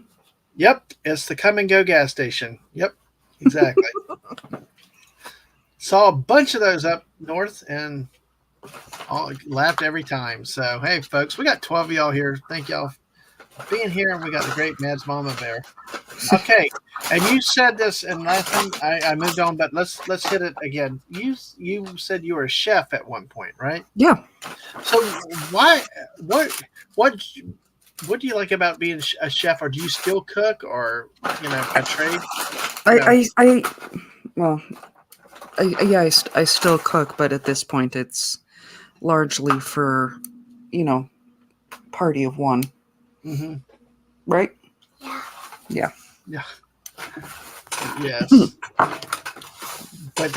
Yep, it's the come and go gas station. Yep, exactly. Saw a bunch of those up north and laughed every time. So, hey, folks, we got 12 of y'all here. Thank y'all for being here. And we got the great Mad's Mama Bear. Okay. And you said this, and last time I moved on, but let's hit it again. You said you were a chef at one point, right? Yeah. So why what what do you like about being a chef, or do you still cook, or a trade? No. I well, yeah, I still cook, but at this point, it's largely for, you know, party of one, Mm-hmm. right? Yeah. Yeah. Yes. But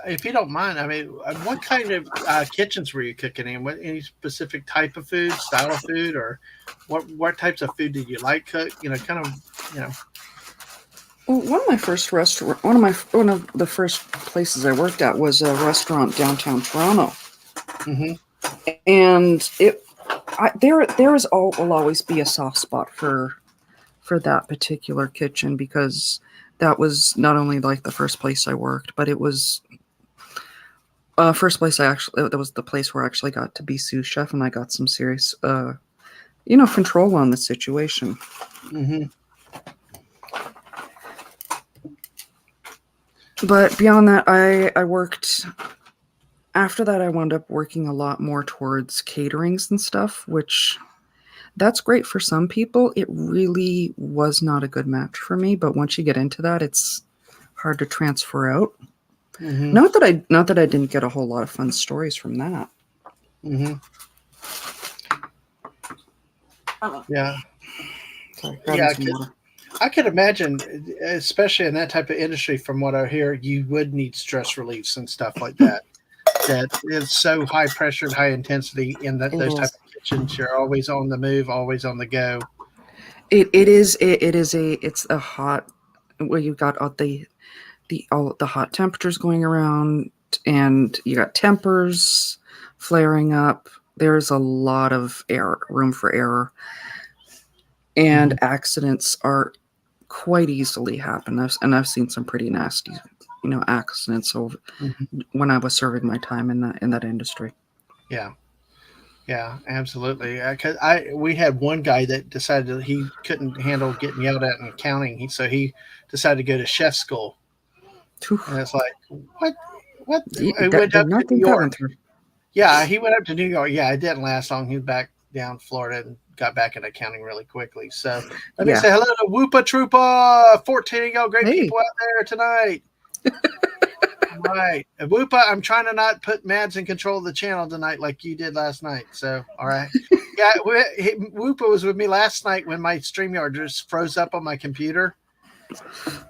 if you don't mind, I mean, what kind of kitchens were you cooking in? Any specific type of food, style of food, or what types of food did you like cook? Kind of, you know. Well, one of the first places I worked at was a restaurant downtown Toronto, Mm-hmm. and will always be a soft spot for that particular kitchen, because that was not only like the first place I worked, but it was first place that was the place where I actually got to be sous chef, and I got some serious control on the situation. Mm-hmm. But beyond that, I worked. After that, I wound up working a lot more towards caterings and stuff, which that's great for some people. It really was not a good match for me. But once you get into that, it's hard to transfer out. Mm-hmm. Not that I didn't get a whole lot of fun stories from that. Mm-hmm. Yeah. Sorry, Yeah. some water. I could imagine, especially in that type of industry, from what I hear, you would need stress reliefs and stuff like that. That it's so high pressure and high intensity in that It those type is. of kitchens. You're always on the move, always on the go. It's a hot where you got all the hot temperatures going around, and you got tempers flaring up. There's a lot of room for error, and Mm-hmm. accidents are quite easily happen. I've seen some pretty nasty, accidents over Mm-hmm. when I was serving my time in that industry. Yeah. Yeah, absolutely. Because we had one guy that decided that he couldn't handle getting yelled at in accounting, so he decided to go to chef school. And it's like, what? What? He went Did up not to New think that York. one through. Yeah, he went up to New York. Yeah, it didn't last long. He was back down Florida and got back in accounting really quickly. So let me Yeah. say hello to Whoopa Troopa, 14 of y'all great Hey. people out there tonight. Right. Whoopa, I'm trying to not put Mads in control of the channel tonight like you did last night. So, all right. Yeah, Whoopa was with me last night when my StreamYard just froze up on my computer.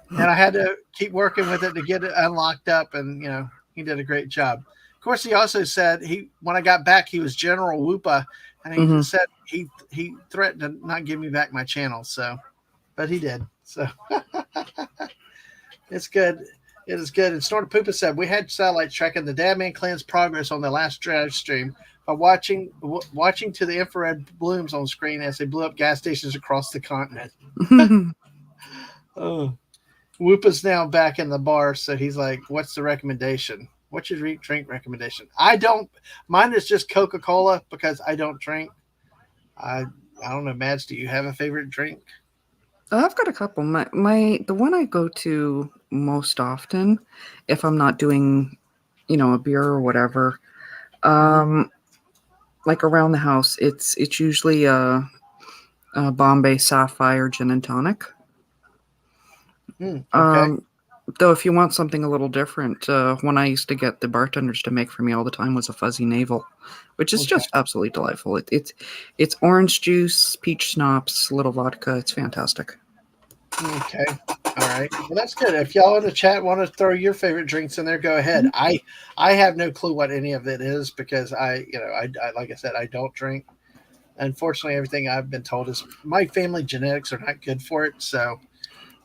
And I had to keep working with it to get it unlocked up. And, he did a great job. Of course, he also said when I got back, he was General Whoopa. And he said he threatened to not give me back my channel. So, but he did. So, it's good. It is good. And Snorter Poopa said, we had satellites tracking the Dadman clan's progress on the last drive stream by watching to the infrared blooms on screen as they blew up gas stations across the continent. Oh. Whoopa's now back in the bar, so he's like, what's the recommendation? What's your drink recommendation? Mine is just Coca-Cola because I don't drink. I don't know, Mads, do you have a favorite drink? I've got a couple. The one I go to most often, if I'm not doing, a beer or whatever, like around the house, it's usually a Bombay Sapphire gin and tonic. Okay. Though if you want something a little different, one I used to get the bartenders to make for me all the time was a fuzzy navel, which is just absolutely delightful. It's orange juice, peach schnapps, a little vodka. It's fantastic. Okay. All right. Well, that's good. If y'all in the chat want to throw your favorite drinks in there, go ahead. I have no clue what any of it is because I like I said, I don't drink. Unfortunately, everything I've been told is my family genetics are not good for it. So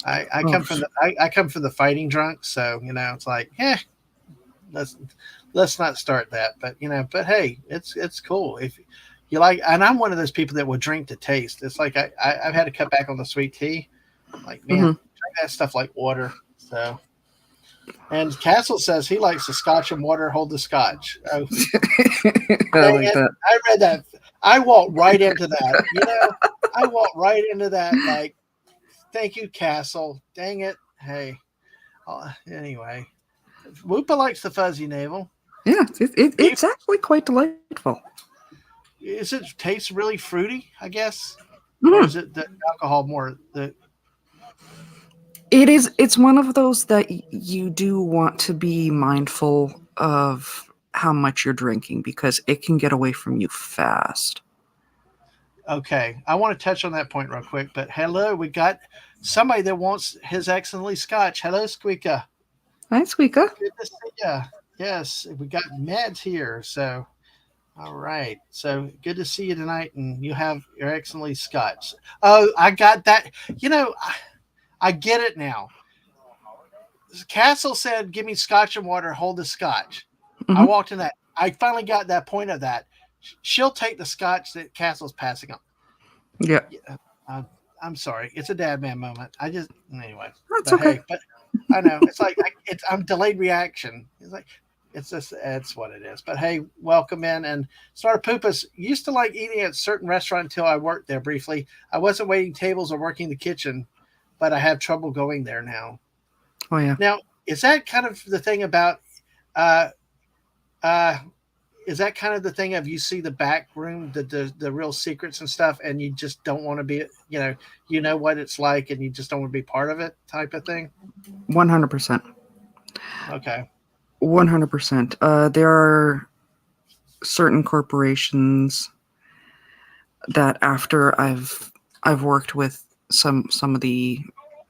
I come from the fighting drunk. So it's like, let's not start that. But but hey, it's cool if you like. And I'm one of those people that will drink to taste. It's like I've had to cut back on the sweet tea. Like, man, drink that stuff like water. So, and Castle says he likes the scotch and water. Hold the scotch. Oh, I like that. I read that. I walked right into that. I walked right into that. Like, thank you, Castle. Dang it. Hey. Anyway, Whoopa likes the fuzzy navel. Yeah, it's actually quite delightful. Is it taste really fruity? I guess, or is it the alcohol more the? It is. It's one of those that you do want to be mindful of how much you're drinking because it can get away from you fast. Okay, I want to touch on that point real quick. But hello, we got somebody that wants his excellently Scotch. Hello, Squeaka. Hi, Squeaka. Good to see you. Yes, we got Mads here. So, all right. So good to see you tonight, and you have your excellently Scotch. Oh, I got that. I get it now. Castle said, "Give me Scotch and water. Hold the Scotch." I walked in that. I finally got that point of that. She'll take the Scotch that Castle's passing on. Yeah. I'm sorry. It's a dad man moment. Anyway. That's But okay. hey, but I know it's like I'm delayed reaction. It's like it's what it is. But hey, welcome in. And Snorter Poopas used to like eating at a certain restaurant until I worked there briefly. I wasn't waiting tables or working the kitchen, but I have trouble going there now. Oh yeah. Now, is that kind of the thing about is that kind of the thing of you see the back room, the real secrets and stuff, and you just don't want to be, you know what it's like, and you just don't want to be part of it, type of thing? 100%. Okay. 100%. There are certain corporations that after I've worked with some of the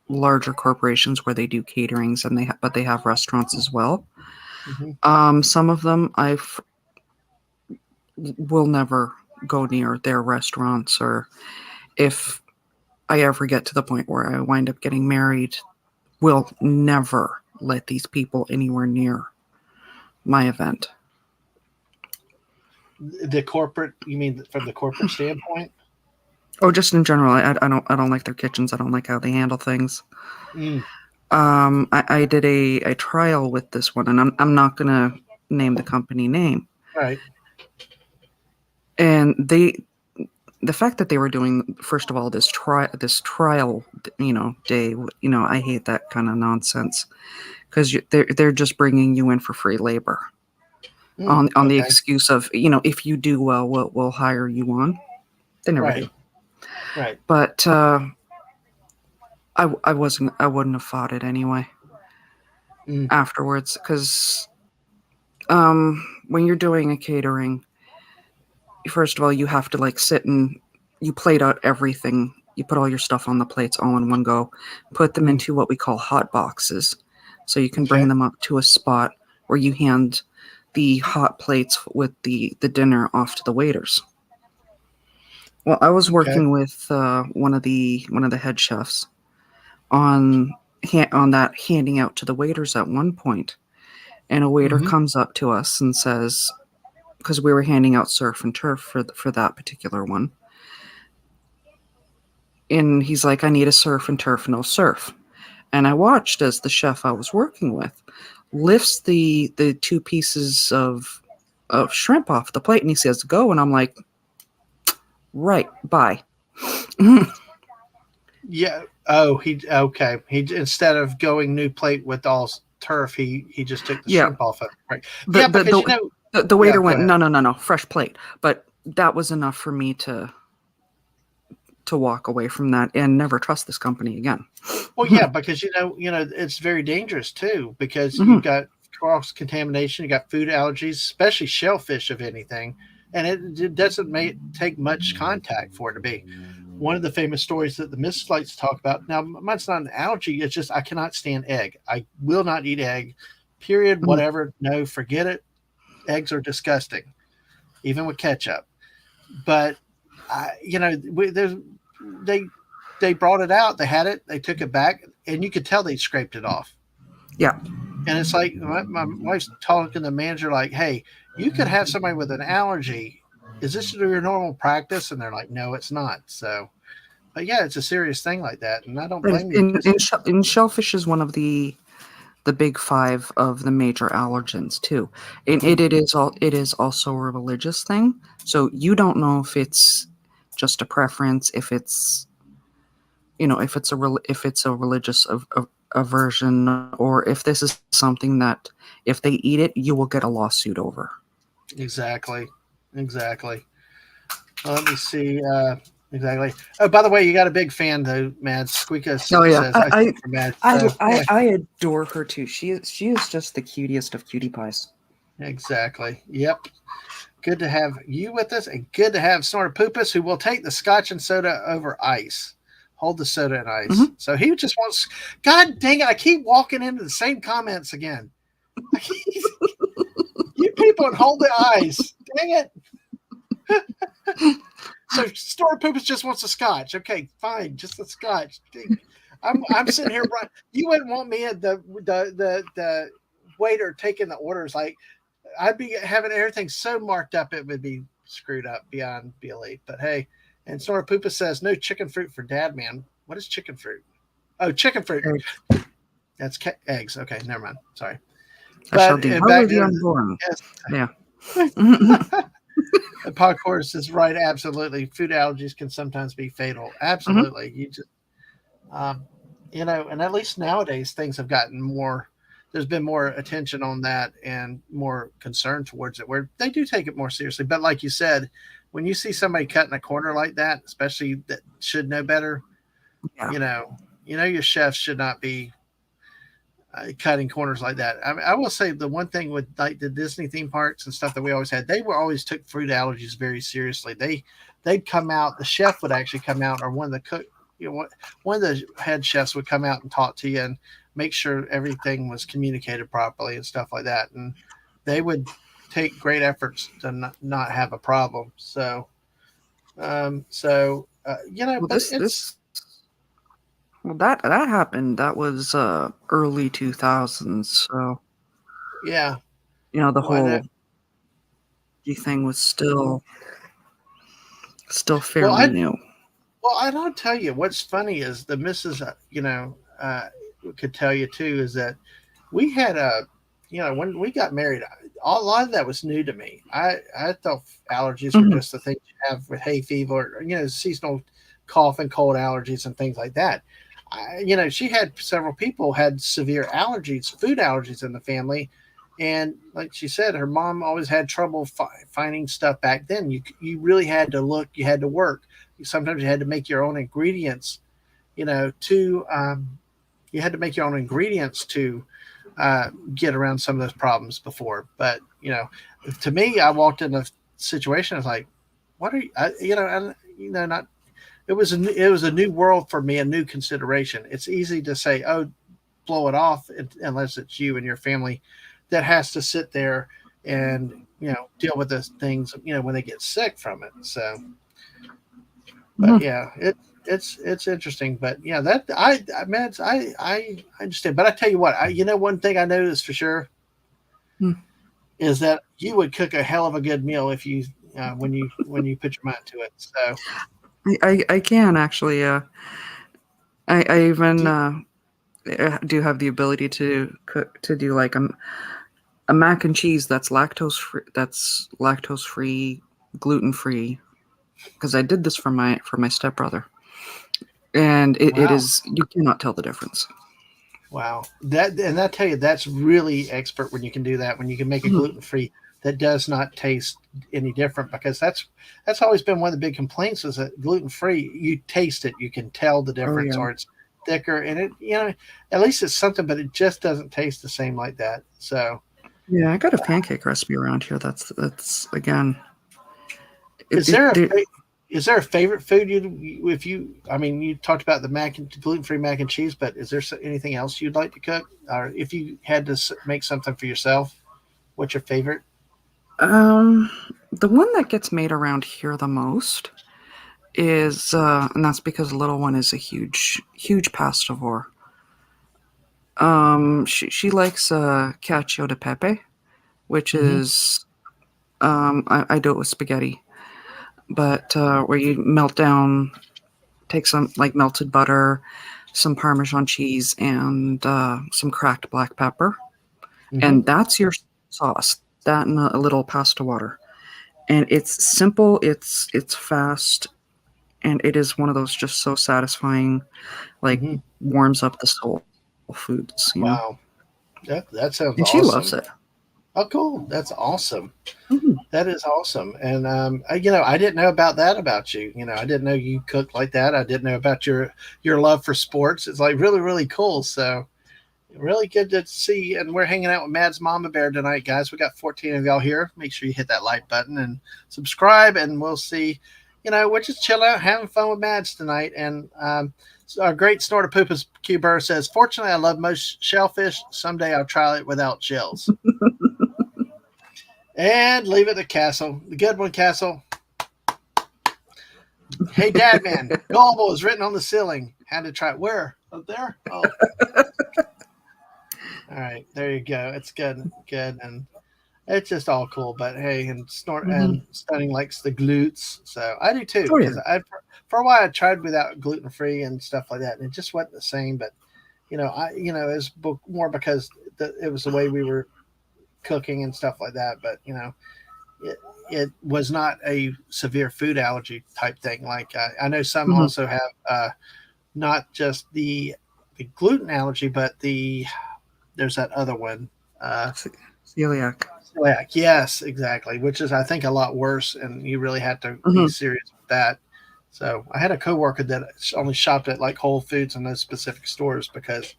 larger corporations where they do caterings and but they have restaurants as well. Some of them will never go near their restaurants, or if I ever get to the point where I wind up getting married, will never let these people anywhere near my event. The corporate, you mean from the corporate standpoint? Oh, just in general, I don't like their kitchens. I don't like how they handle things. I did a trial with this one, and I'm not gonna name the company name. Right. And the fact that they were doing, first of all, this trial, day, I hate that kind of nonsense, because they're just bringing you in for free labor on the excuse of, if you do well, we'll hire you on. They never do. Right. But I wouldn't have fought it anyway afterwards, because when you're doing a catering, first of all, you have to sit and you plate out everything. You put all your stuff on the plates all in one go, put them into what we call hot boxes, so you can bring them up to a spot where you hand the hot plates with the dinner off to the waiters. Well, I was working with one of the head chefs on that, handing out to the waiters at one point, and a waiter comes up to us and says, because we were handing out surf and turf for that particular one, and he's like, "I need a surf and turf, no surf." And I watched as the chef I was working with lifts the 2 pieces of shrimp off the plate, and he says, "Go," and I'm like, "Right, bye." Yeah. Oh, he instead of going new plate with all turf, he just took the shrimp off of it. Right. The waiter went, no, fresh plate. But that was enough for me to walk away from that and never trust this company again. Well, yeah, because it's very dangerous too, because you've got cross contamination, you got food allergies, especially shellfish, if anything, and it doesn't take much contact for it to be. One of the famous stories that the Miss likes to talk about. Now, mine's not an allergy; it's just I cannot stand egg. I will not eat egg. Period. Whatever. No, forget it. Eggs are disgusting, even with ketchup. But they brought it out. They had it. They took it back, and you could tell they scraped it off. Yeah. And it's like my wife's talking to the manager, like, "Hey, you could have somebody with an allergy. Is this your normal practice?" And they're like, "No, it's not." So, but yeah, it's a serious thing like that, and I don't blame you. And shellfish is one of the big 5 of the major allergens too. And it is also a religious thing. So you don't know if it's just a preference, if it's if it's a religious aversion, or if this is something that if they eat it, you will get a lawsuit over. Exactly. Let me see. Exactly. Oh, by the way, you got a big fan though, Mads. Squeaka Oh yeah, says, "I speak for Mads." I adore her too. She is just the cutest of cutie pies. Exactly. Yep. Good to have you with us, and good to have Snorter Poopus, who will take the scotch and soda over ice. Hold the soda and ice. So he just wants. God dang it! I keep walking into the same comments again. You people and hold the ice. Dang it. So Snorter Poopus just wants a scotch. Okay, fine, just a scotch. I'm sitting here. You wouldn't want me at the waiter taking the orders. Like I'd be having everything so marked up it would be screwed up beyond belief. But hey, and Snorter Poopus says no chicken fruit for Dad Man. What is chicken fruit? Oh, chicken fruit. Eggs. That's eggs. Okay, never mind. Sorry. But back unborn. Yes. Yeah. Podcourse is right. Absolutely. Food allergies can sometimes be fatal. Absolutely. You just, and at least nowadays things have gotten more, there's been more attention on that and more concern towards it where they do take it more seriously. But like you said, when you see somebody cutting a corner like that, especially that should know better, your chefs should not be cutting corners like that. I will say the one thing with like the Disney theme parks and stuff that we always had, they were always took fruit allergies very seriously. They'd come out. The chef would actually come out, or one of the cook, one of the head chefs would come out and talk to you and make sure everything was communicated properly and stuff like that. And they would take great efforts to not have a problem. So, Well, but this it's this well that happened. That was early 2000s. So yeah. the Why not? whole thing was still Well, fairly new. I don't tell you what's funny is the missus, could tell you too is that we had when we got married, a lot of that was new to me. I thought allergies were Mhm. just the things you have with hay fever, or, seasonal cough and cold allergies and things like that. She had several people had severe allergies, food allergies in the family. And like she said, her mom always had trouble finding stuff back then. You really had to look, you had to work. Sometimes you had to make your own ingredients, to you had to make your own ingredients to get around some of those problems before. But to me, I walked in a situation. I was like, "What are you?" Not. It was a new world for me, a new consideration. It's easy to say, "Oh, blow it off," unless it's you and your family that has to sit there and deal with those things. When they get sick from it. So, but Mhm. yeah, it's interesting. But yeah, that I man, I understand. But I tell you what, one thing I noticed for sure Hmm. is that you would cook a hell of a good meal if you when you put your mind to it. So I can actually. I even do you, do have the ability to cook to do like a mac and cheese that's lactose free, gluten free. Because I did this for my stepbrother, and it wow. is you cannot tell the difference. Wow. And I tell you, that's really expert when you can do that, when you can make a Mhm. gluten free that does not taste any different, because that's always been one of the big complaints is that gluten free, you taste it, you can tell the Oh difference, yeah, or it's thicker and at least it's something, but it just doesn't taste the same like that. So yeah. I got a pancake recipe around here. That's again. is It, there it, a it is there a favorite food if you I mean you talked about the gluten free mac and cheese, but is there anything else you'd like to cook, or if you had to make something for yourself, what's your favorite? um the one that gets made around here the most is and that's because the little one is a huge pastivore. She likes cacio de pepe, which Mm-hmm. is I do it with spaghetti, but where you melt down, take some like melted butter, some Parmesan cheese, and some cracked black pepper, Mm-hmm. and that's your sauce. That and a little pasta water, and it's simple. It's fast, and it is one of those just so satisfying, like Mm-hmm. warms up the soul foods. Wow, that sounds And she loves awesome. it. Oh, cool. That's awesome. Mhm. That is awesome. And I didn't know about that about you. I didn't know you cooked like that. I didn't know about your love for sports. It's like really really cool. So really good to see. And we're hanging out with Mad's Mama Bear tonight, guys. We got 14 of y'all here. Make sure you hit that like button and subscribe, and we'll see. We're just chilling out, having fun with Mads tonight. And so our great snorter poopus cuber says, "Fortunately, I love most shellfish. Someday I'll try it without shells." And leave it to Castle, the good one, Castle. Hey, Dad, man, gullible is written on the ceiling. Had to try it. Where? Up there? Oh, all right. There you go. It's good, good, and it's just all cool. But hey, and Mhm. Stunning likes the glutes, so I do too. Oh yeah. Because for a while I tried without gluten free and stuff like that, and it just wasn't the same. But it was more because it was the way we were cooking and stuff like that. But it was not a severe food allergy type thing. Like I know some Mhm. also have not just the gluten allergy, but there's that other one. Uh, Ce- Celiac. Celiac, yes, exactly. Which is, I think, a lot worse, and you really have to be Mhm. serious with that. So I had a coworker that only shopped at like Whole Foods and those specific stores because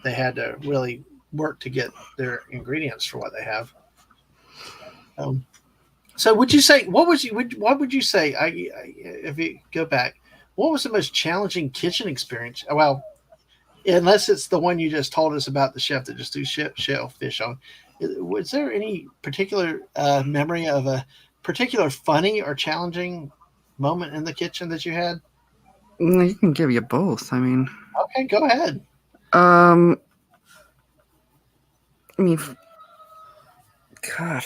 they had to really work to get their ingredients for what they have. Um, so, would you say what would you say? If you go back, what was the most challenging kitchen experience? Well, unless it's the one you just told us about the chef that just do shellfish on. Was there any particular memory of a particular funny or challenging moment in the kitchen that you had? You can give you both. I mean, Okay, go ahead. I mean, God,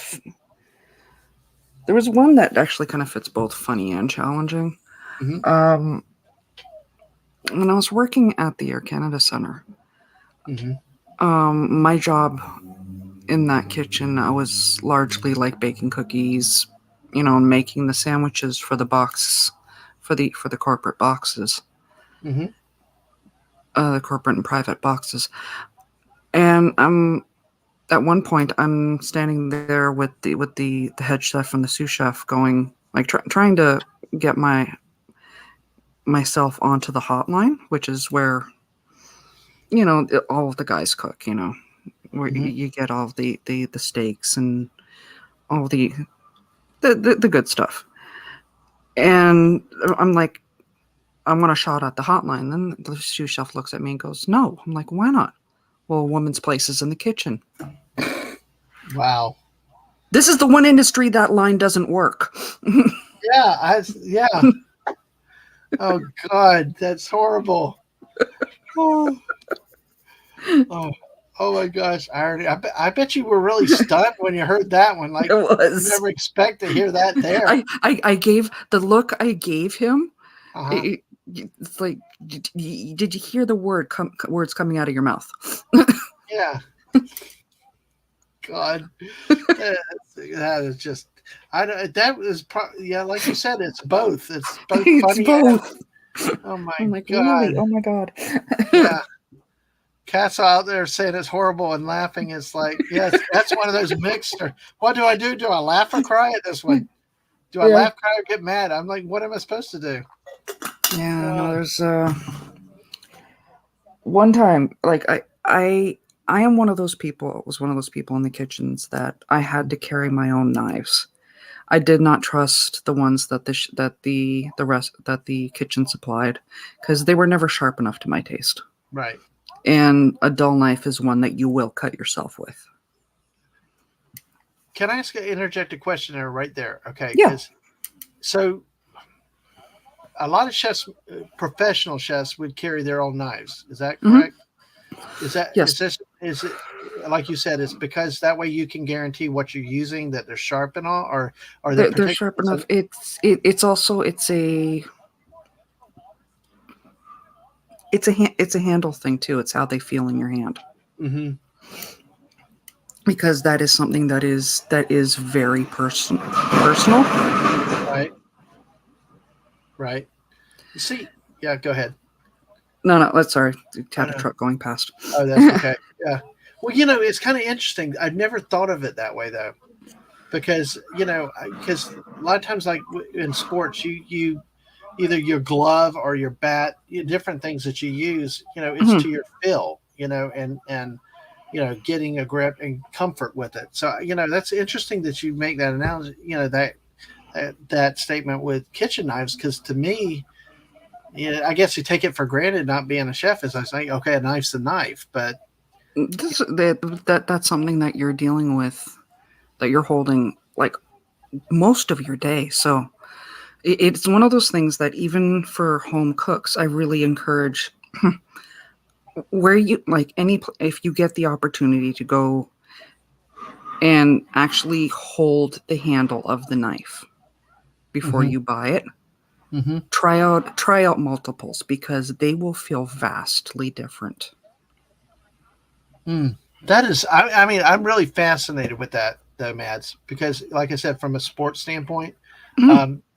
there was one that actually kind of fits both funny and challenging. Mm-hmm. When I was working at the Air Canada Center, Mm-hmm. my job in that kitchen, I was largely like baking cookies, and making the sandwiches for the box, for the corporate boxes, Mm-hmm. the corporate and private boxes. And at one point I'm standing there with the head chef and the sous chef, going like trying to get myself onto the hotline, which is where all of the guys cook. Where Mm-hmm. you get all of the steaks and all the good stuff. And I'm like, I want a shot at the hotline. Then the sous chef looks at me and goes, "No." I'm like, "Why not?" "Well, a woman's place is in the kitchen." Wow. This is the one industry that line doesn't work. Yeah. Oh God, that's horrible. Oh, oh, oh my gosh! I bet you were really stunned when you heard that one. Like It you was. never expect to hear that there. I gave the look I gave him. Uh-huh. It's like, did you hear the words coming out of your mouth? Yeah. God, that is just. I don't. That was yeah, like you said, it's both. It's both It's funny both. oh my I'm like, God. really? Oh my God. Yeah. Cats out there saying it's horrible and laughing. It's like, yes, that's one of those mixed. Or what do I do? Do I laugh or cry at this one? Do I Yeah. laugh, cry, or get mad? I'm like, what am I supposed to do? Yeah, no, there's one time, like I am one of those people. Was one of those people in the kitchens that I had to carry my own knives. I did not trust the ones that the kitchen supplied, because they were never sharp enough to my taste. Right. And a dull knife is one that you will cut yourself with. Can I interject a question there right there? Okay. Yeah. So a lot of chefs, professional chefs, would carry their own knives. Is that correct? Yes. Is it like you said? It's because that way you can guarantee what you're using, that they're sharp and all, or They're sharp enough. It's also it's a handle thing too. It's how they feel in your hand. Mm-hmm. Because that is something that is very personal. Right. Right. You see, yeah. Go ahead. No. That's sorry. Had a truck going past. Oh, that's okay. Yeah. Well, it's kind of interesting. I've never thought of it that way though, because because a lot of times, like in sports, you either your glove or your bat, different things that you use, it's to your feel, and getting a grip and comfort with it. So, that's interesting that you make that analogy, that statement with kitchen knives, because to me, I guess you take it for granted, not being a chef, as I say, okay, a knife's a knife, but that's something that you're dealing with, that you're holding like most of your day. So it's one of those things that even for home cooks, I really encourage where you if you get the opportunity to go and actually hold the handle of the knife before you buy it. Mm-hmm. Try out multiples, because they will feel vastly different. That is, I mean, I'm really fascinated with that, though, Mads, because, like I said, from a sports standpoint,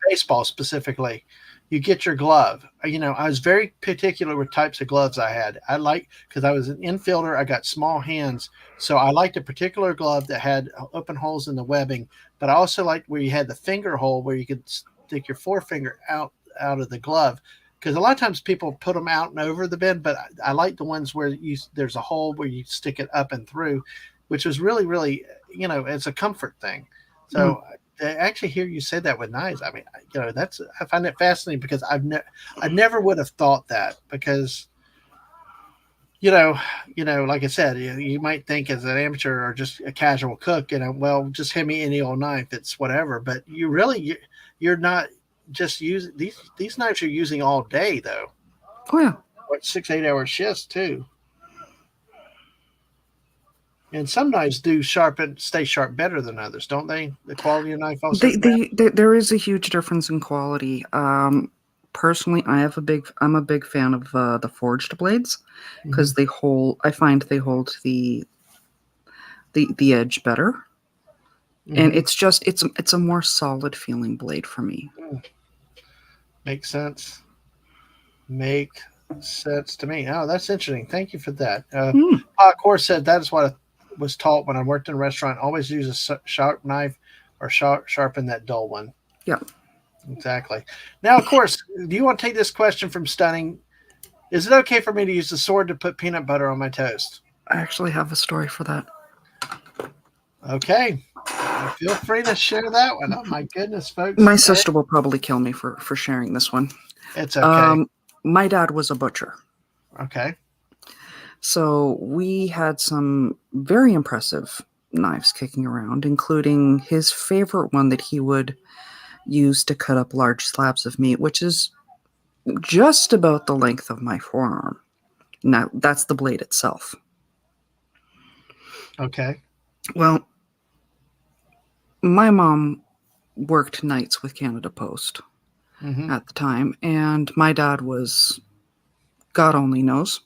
baseball specifically, you get your glove. I was very particular with types of gloves I had. Because I was an infielder, I got small hands, so I liked a particular glove that had open holes in the webbing, but I also liked where you had the finger hole where you could stick your forefinger out of the glove, because a lot of times people put them out and over the bend, but I like the ones where there's a hole where you stick it up and through, which is really, really, it's a comfort thing. Mm. So I actually hear you say that with knives. I mean, I find it fascinating because I never would have thought that because, like I said, you might think as an amateur or just a casual cook, well, just hand me any old knife, it's whatever. But you're not just using these knives you're using all day though. Oh yeah. What 6-8 hour shifts too. And some knives do stay sharp better than others, don't they? The quality of knife also matters. There is a huge difference in quality. Personally, I'm a big fan of the forged blades because I find they hold the edge better, and it's a more solid feeling blade for me. Makes sense. Make sense to me. Oh, that's interesting. Thank you for that. Of course, said that is what I was taught when I worked in a restaurant. Always use a sharp knife or sharpen that dull one. Yeah. Exactly. Now, of course, do you want to take this question from Stunning? Is it okay for me to use the sword to put peanut butter on my toast? I actually have a story for that. Okay. Feel free to share that one. Oh, my goodness, folks. My sister will probably kill me for sharing this one. It's okay. My dad was a butcher. Okay. So we had some very impressive knives kicking around, including his favorite one that he would use to cut up large slabs of meat, which is just about the length of my forearm. Now, that's the blade itself. Okay. Well, my mom worked nights with Canada Post at the time, and my dad was God only knows.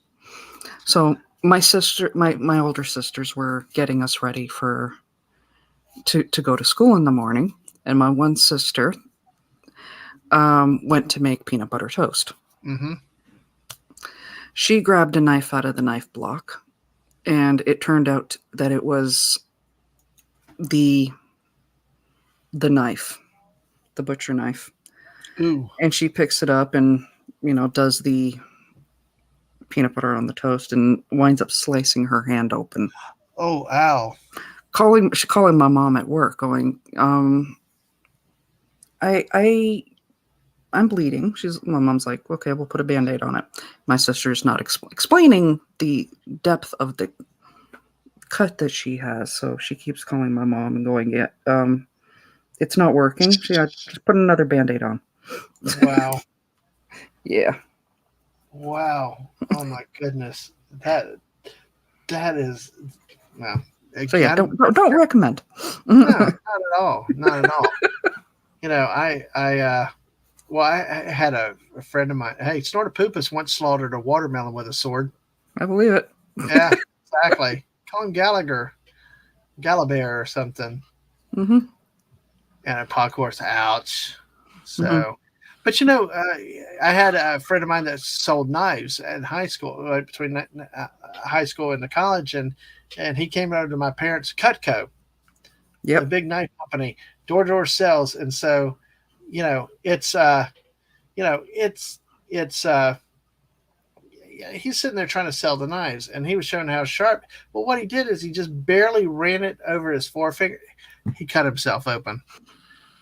So my older sisters were getting us ready to go to school in the morning, and my one sister went to make peanut butter toast. She grabbed a knife out of the knife block, and it turned out that it was the knife, the butcher knife. Ooh. And she picks it up and, does the peanut butter on the toast and winds up slicing her hand open. Oh, ow. Calling my mom at work going, I'm bleeding. My mom's like, okay, we'll put a Band-Aid on it. My sister's not explaining the depth of the cut that she has. So she keeps calling my mom and going, yeah, it's not working. Just put another Band-Aid on. Wow. Yeah. Wow. Oh my goodness. That is no. So yeah, don't recommend. No, not at all. Not at all. I had a friend of mine. Hey, Snortopoopas once slaughtered a watermelon with a sword. I believe it. Yeah, exactly. Call him Gallagher or something. And of course, ouch. So, but I had a friend of mine that sold knives in high school, between high school and the college, and he came over to my parents' Cutco, the big knife company, door sales, and so, it's he's sitting there trying to sell the knives, and he was showing how sharp. Well, what he did is he just barely ran it over his forefinger. He cut himself open.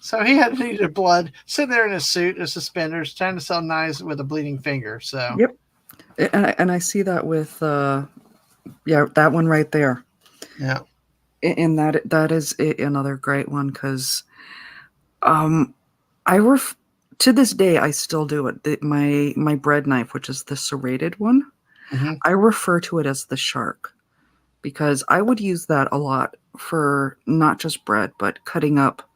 So he had needed blood, sitting there in his suit, his suspenders, trying to sell knives with a bleeding finger. So yep, and I see that with that one right there. Yeah, and that is another great one because to this day I still do it. My bread knife, which is the serrated one, I refer to it as the shark because I would use that a lot for not just bread but cutting up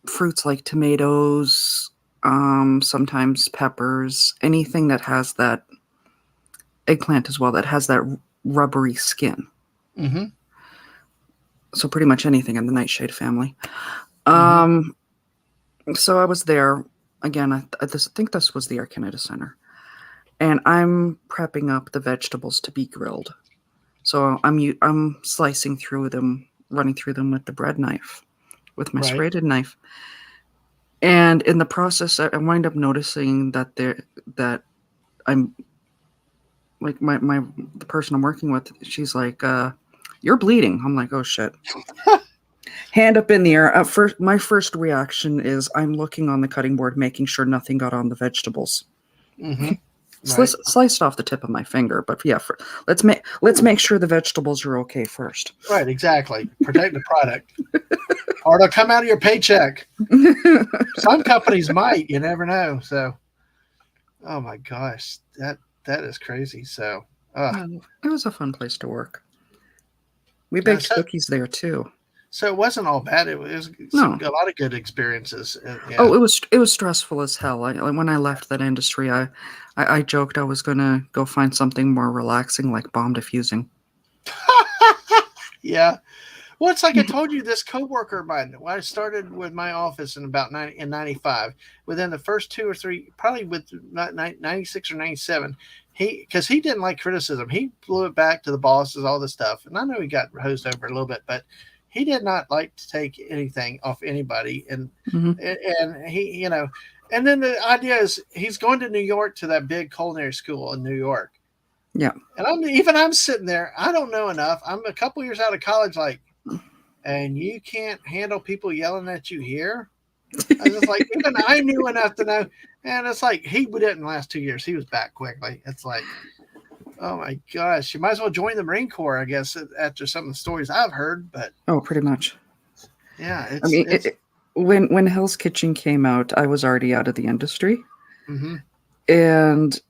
fruits like tomatoes, sometimes peppers, anything that has that eggplant as well, that has that rubbery skin. So pretty much anything in the nightshade family. So I was there again. I think this was the Air Canada Center, and I'm prepping up the vegetables to be grilled. So I'm slicing through them, running through them with the bread knife, with my serrated knife. And in the process, I wind up noticing that I'm like the person I'm working with. She's like, "You're bleeding." I'm like, "Oh shit." Hand up in the air. My first reaction is I'm looking on the cutting board, making sure nothing got on the vegetables. Mm-hmm. Right. Sliced off the tip of my finger, but yeah, let's make sure the vegetables are okay first. Right. Exactly. Protect the product, or it'll come out of your paycheck. Some companies might. You never know. So, oh my gosh, that is crazy. So, It was a fun place to work. We yeah, baked cookies there too. so it wasn't all bad. It was No. a lot of good experiences. Yeah. Oh, it was stressful as hell. When I left that industry, I joked I was gonna go find something more relaxing, like bomb diffusing. Yeah. Well, it's like I told you, this coworker of mine. When I started with my office in about 95, within the first 2 or 3, probably with 96 or 97, because he didn't like criticism. He blew it back to the bosses, all this stuff. And I know he got hosed over a little bit, but he did not like to take anything off anybody. And he, and then the idea is he's going to New York to that big culinary school in New York. Yeah. And I'm sitting there. I don't know enough. I'm a couple years out of college, like, and you can't handle people yelling at you here. I was just like, even I knew enough to know. And it's like, he didn't last 2 years. He was back quickly. It's like, oh my gosh, you might as well join the Marine Corps, I guess, after some of the stories I've heard. But oh, pretty much. Yeah, when Hell's Kitchen came out, I was already out of the industry, mm-hmm. and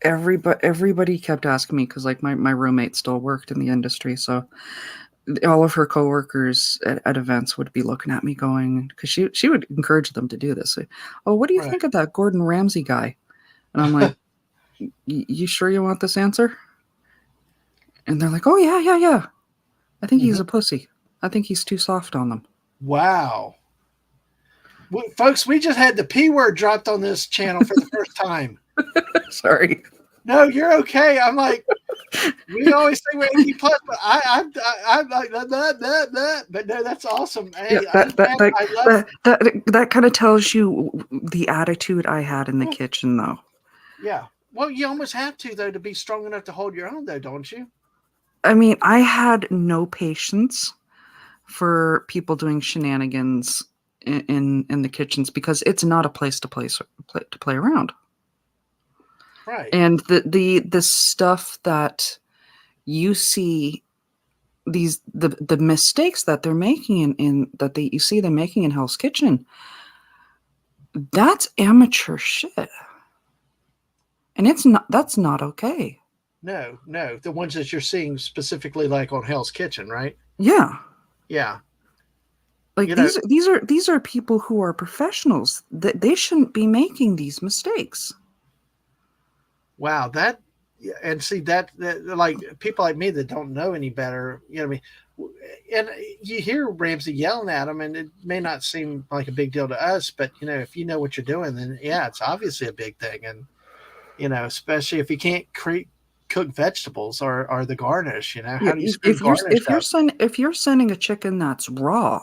everybody kept asking me because, like, my roommate still worked in the industry, so all of her coworkers at events would be looking at me going, because she would encourage them to do this. Oh, what do you think of that Gordon Ramsay guy? And I'm like, you sure you want this answer? And they're like, oh yeah. I think he's a pussy. I think he's too soft on them. Wow. Well, folks, we just had the P word dropped on this channel for the first time. Sorry. No, you're okay. I'm like, we always say we're 80 plus, but I'm like that. But no, that's awesome. Hey, yeah, that kind of tells you the attitude I had in the kitchen, though. Yeah. Well, you almost have to, though, to be strong enough to hold your own, though, don't you? I mean, I had no patience for people doing shenanigans in the kitchens because it's not a place to play around. Right. And the stuff that you see, the mistakes that they're making you see them making in Hell's Kitchen, that's amateur shit. And that's not okay. No. The ones that you're seeing specifically, like on Hell's Kitchen, right? Yeah. Yeah. Like, these are people who are professionals. That they shouldn't be making these mistakes. Wow, and see that like people like me that don't know any better, you know what I mean? And you hear Ramsay yelling at them, and it may not seem like a big deal to us, but if you know what you're doing, then yeah, it's obviously a big thing. And especially if you can't cook vegetables or the garnish, how do you screw garnish if you're sending a chicken that's raw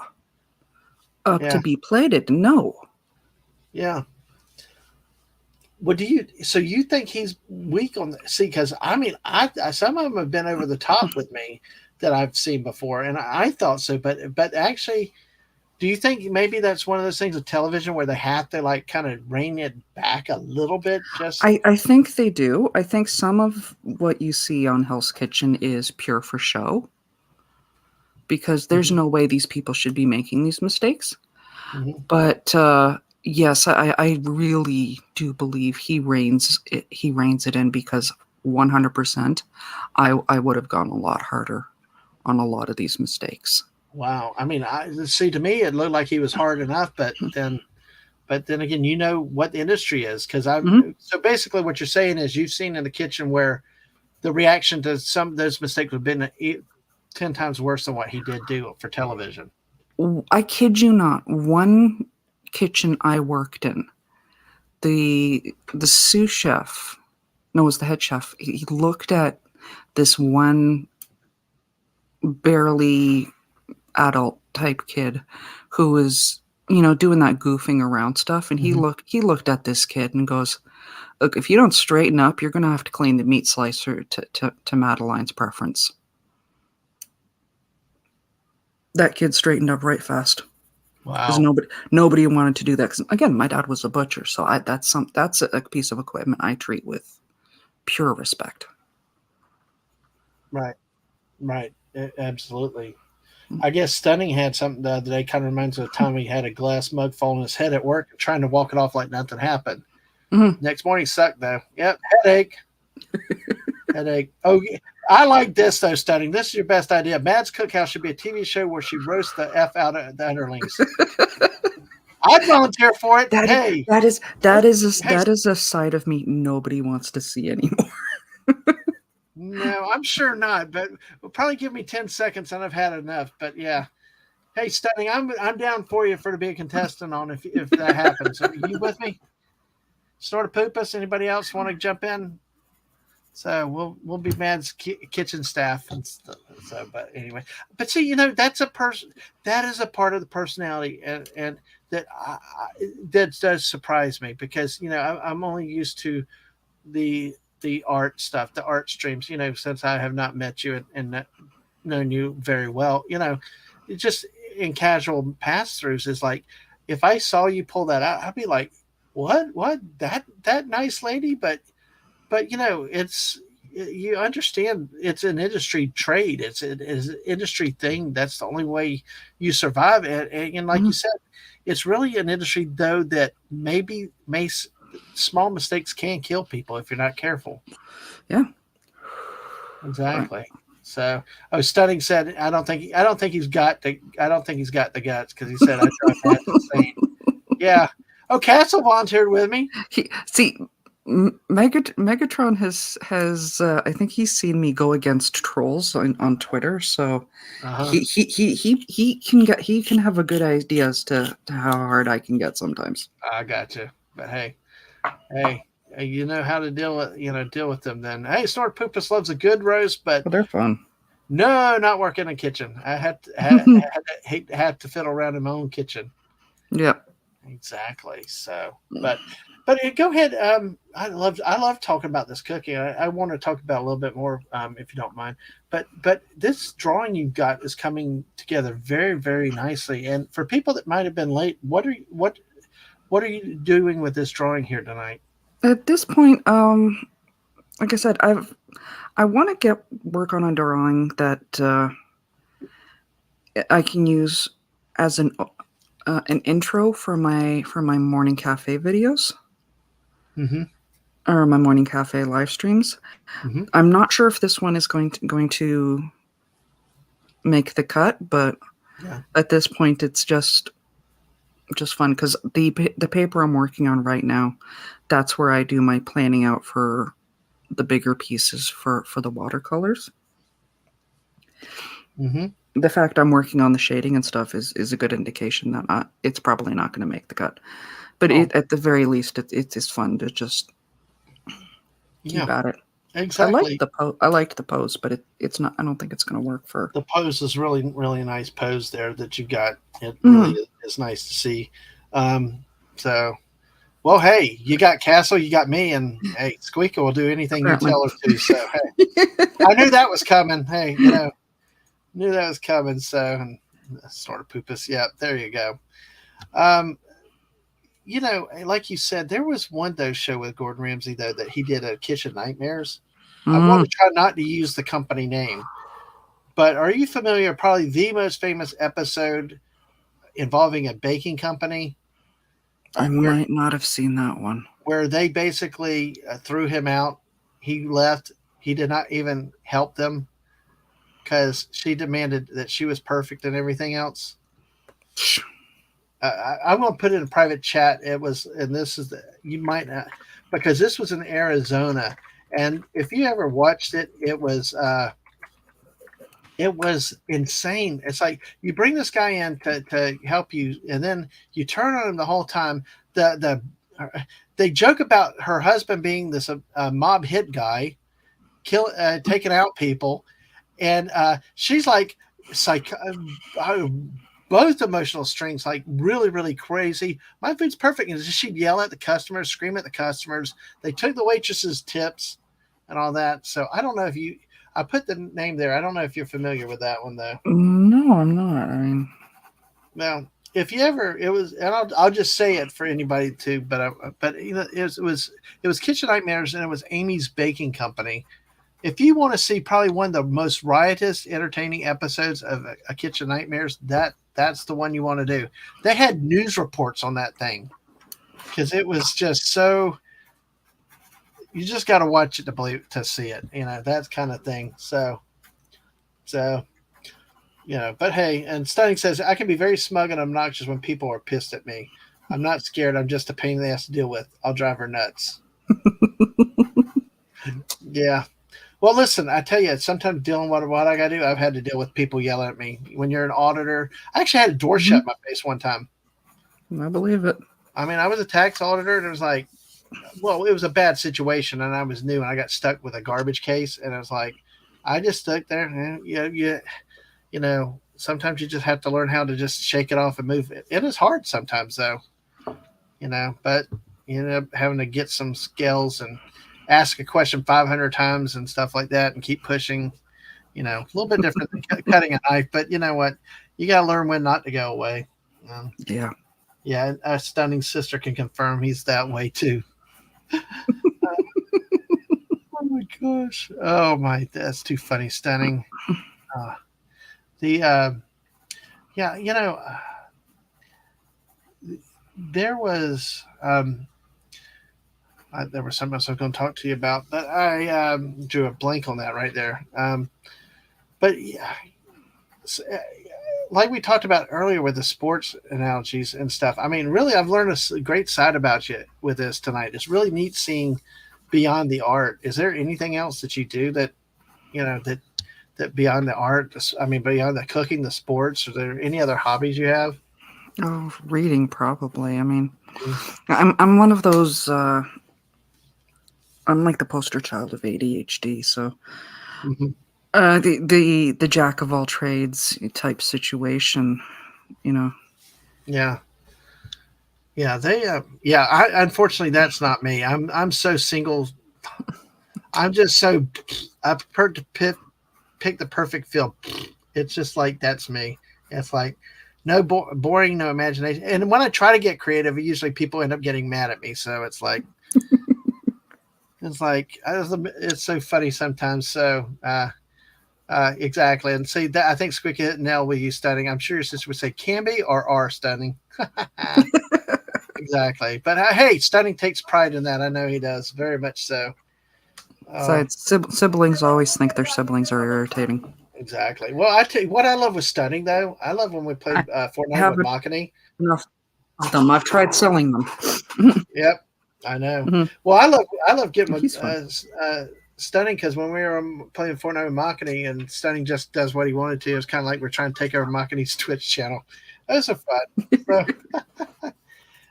up to be plated, no. Yeah. Well, so you think he's weak on see, because I mean, I some of them have been over the top with me that I've seen before, and I thought so, but actually, do you think maybe that's one of those things with television where they have to like kind of rein it back a little bit? I think they do. I think some of what you see on Hell's Kitchen is pure for show, because there's no way these people should be making these mistakes. Mm-hmm. But yes, I really do believe he reins it in, because 100% I would have gone a lot harder on a lot of these mistakes. Wow. I mean, see, to me, it looked like he was hard enough, but then again, what the industry is, because so basically what you're saying is you've seen in the kitchen where the reaction to some of those mistakes would have been 10 times worse than what he did do for television. I kid you not. One kitchen I worked in, the sous chef, no, it was the head chef. He looked at this one barely adult type kid who was doing that goofing around stuff, and Mhm. he looked at this kid and goes, "Look, if you don't straighten up, you're gonna have to clean the meat slicer to Madeline's preference." That kid straightened up right fast because Wow. nobody wanted to do that. 'Cause, again, my dad was a butcher, so that's a piece of equipment I treat with pure respect. Right. Right. Absolutely. I guess Stunning had something the other day. Kind of reminds me of Tommy had a glass mug fall on his head at work, trying to walk it off like nothing happened. Mhm. Next morning sucked though. Yep, headache, headache. Oh, I like this though, Stunning. This is your best idea. Mad's Cookhouse should be a TV show where she roasts the f out of the underlings. I'd volunteer for it. That Hey, that is hey, that is a, hey. that is a side of me nobody wants to see anymore. No, I'm sure not. But will probably give me 10 seconds, and I've had enough. But yeah. Hey, Stunning, I'm down for you for to be a contestant on if that happens. Are you with me? Snort a poopus. Anybody else want to jump in? So we'll be Mad's kitchen staff and stuff. So, but anyway, but see, that's a person that is a part of the personality, and that that does surprise me because I'm only used to the art stuff, the art streams. Since I have not met you and not known you very well, it just in casual pass throughs is like if I saw you pull that out, I'd be like, what that nice lady, but it's you understand it's an industry trade. It's an industry thing. That's the only way you survive it. And like you Mhm. said, it's really an industry though that maybe may small mistakes can kill people if you're not careful. Yeah. Right. Exactly. So, Stunning said, I don't think he's got the guts because he said I drive Matt insane. Yeah. Oh, Castle volunteered with me. See, Megatron has I think he's seen me go against trolls on Twitter, so Uh huh. he can have a good idea as to how hard I can get sometimes. I got you. But hey, you know how to deal with them. Then hey, Snort Poopus loves a good roast, but But they're fun. no, not work in a kitchen. I had to fiddle around in my own kitchen. Yeah. Exactly. So, but go ahead. I love talking about this cooking. I want to talk about a little bit more, if you don't mind. But this drawing you got is coming together very very nicely. And for people that might have been late, what are you doing with this drawing here tonight? At this point, like I said, I want to get work on a drawing that I can use as an intro for my morning cafe videos Mm-hmm. or my morning cafe live streams. Mm-hmm. I'm not sure if this one is going to make the cut, but Yeah. at this point, it's just fun because the paper I'm working on right now, that's where I do my planning out for the bigger pieces for the watercolors. Mm-hmm. The fact I'm working on the shading and stuff is a good indication that it's probably not going to make the cut. But Oh, at the very least, it is fun to just keep yeah. at it. Exactly. I liked the pose, but it's not. I don't think it's going to work for. The pose is really really nice pose there that you got. It really Mhm. is nice to see. So well, hey, you got Castle, you got me, and hey, Squeaker will do anything you Apparently. tell her to. So hey, I knew that was coming. Hey, knew that was coming. So and sort of poopus. Yeah, there you go. Um, like you said, there was one though show with Gordon Ramsay though that he did a Kitchen Nightmares. I want Mm, to try not to use the company name, but are you familiar? Probably the most famous episode involving a baking company I where might not have seen that one. they basically threw him out. He left. He did not even help them because she demanded that she was perfect and everything else. I'm going to put it in a private chat. It was, and this is you might not, because this was in Arizona, and if you ever watched it, it was insane. It's like you bring this guy in to help you, and then you turn on him the whole time. They joke about her husband being this mob hit guy, taking out people, and she's like psych, both emotional strings, like really, really crazy. My food's perfect. And she'd yell at the customers, scream at the customers. They took the waitresses' tips and all that. So I don't know if you, I put the name there. I don't know if you're familiar with that one though. No, I'm not. I mean, Well, if you ever, it was, and I'll just say it for anybody too. But it was Kitchen Nightmares, and it was Amy's Baking Company. If you want to see probably one of the most riotous, entertaining episodes of a Kitchen Nightmares, that's the one you want to do. They had news reports on that thing because it was just so. You just got to watch it to believe to see it. That kind of thing. So But hey, and Stunning says I can be very smug and obnoxious when people are pissed at me. I'm not scared. I'm just a pain in the ass to deal with. I'll drive her nuts. Yeah. Well, listen, I tell you, sometimes dealing with what I got to do, I've had to deal with people yelling at me. When you're an auditor, I actually had a door shut in my face one time. I believe it. I mean, I was a tax auditor, and it was like, well, it was a bad situation, and I was new, and I got stuck with a garbage case, and it was like, I just stuck there, and sometimes you just have to learn how to just shake it off and move it. It is hard sometimes, though, but you end up having to get some skills and ask a question 500 times and stuff like that and keep pushing, a little bit different than cutting a knife, but you know what? You got to learn when not to go away. Yeah. Yeah. A Stunning sister can confirm he's that way too. Oh my gosh. Oh my, that's too funny. Stunning. The, yeah, there was, there was something else I was going to talk to you about, but I drew a blank on that right there. But yeah, like we talked about earlier with the sports analogies and stuff. I mean, really, I've learned a great side about you with this tonight. It's really neat seeing beyond the art. Is there anything else that you do that beyond the art? I mean, beyond the cooking, the sports. Are there any other hobbies you have? Oh, reading probably. I mean, I'm one of those. I'm like the poster child of ADHD. So, the jack of all trades type situation. Yeah. Yeah, unfortunately that's not me. I'm so single. I'm just so I prefer to pick the perfect field. It's just like that's me. It's like no boring, no imagination. And when I try to get creative, usually people end up getting mad at me. So it's like it's so funny sometimes. So exactly. And see that I think Squeaky hit nail with you Stunning. I'm sure your sister would say can be or are Stunning. Exactly. But hey, Stunning takes pride in that. I know he does very much so. Besides, siblings always think their siblings are irritating. Exactly. Well, I tell you what I love with Stunning though. I love when we played Fortnite with Machini. Enough of them. I've tried selling them. Yep, I know. Mhm. Well, I love getting Stunning because when we were playing Fortnite with Machini and Stunning just does what he wanted to, it's kind of like we're trying to take over Machini's Twitch channel. That was so fun.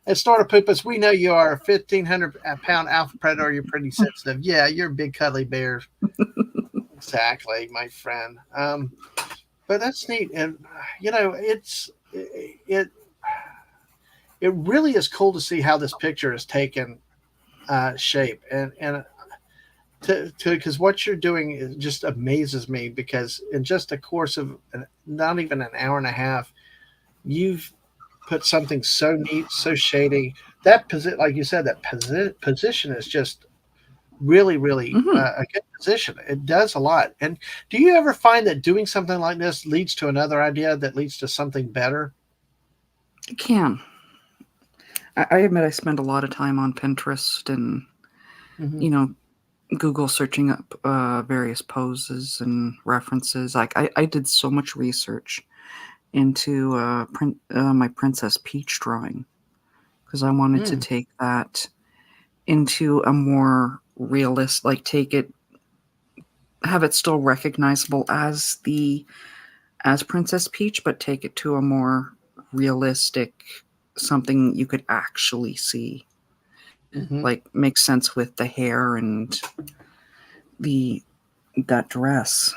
And Starter Poopas, we know you are a 1,500-pound alpha predator. You're pretty sensitive. Yeah, you're a big cuddly bear. Exactly, my friend. But that's neat, and it really is cool to see how this picture has taken shape, and because what you're doing just amazes me. Because in just a course of not even an hour and a half, you've put something so neat, so shady. That position, like you said, that position is just really, really a good position. It does a lot. And do you ever find that doing something like this leads to another idea that leads to something better? It can. I admit I spend a lot of time on Pinterest and, Google searching up various poses and references. Like I did so much research into my Princess Peach drawing because I wanted to take that into a more realist, like have it still recognizable as Princess Peach, but take it to a more realistic, something you could actually see. Like make sense with the hair and that dress.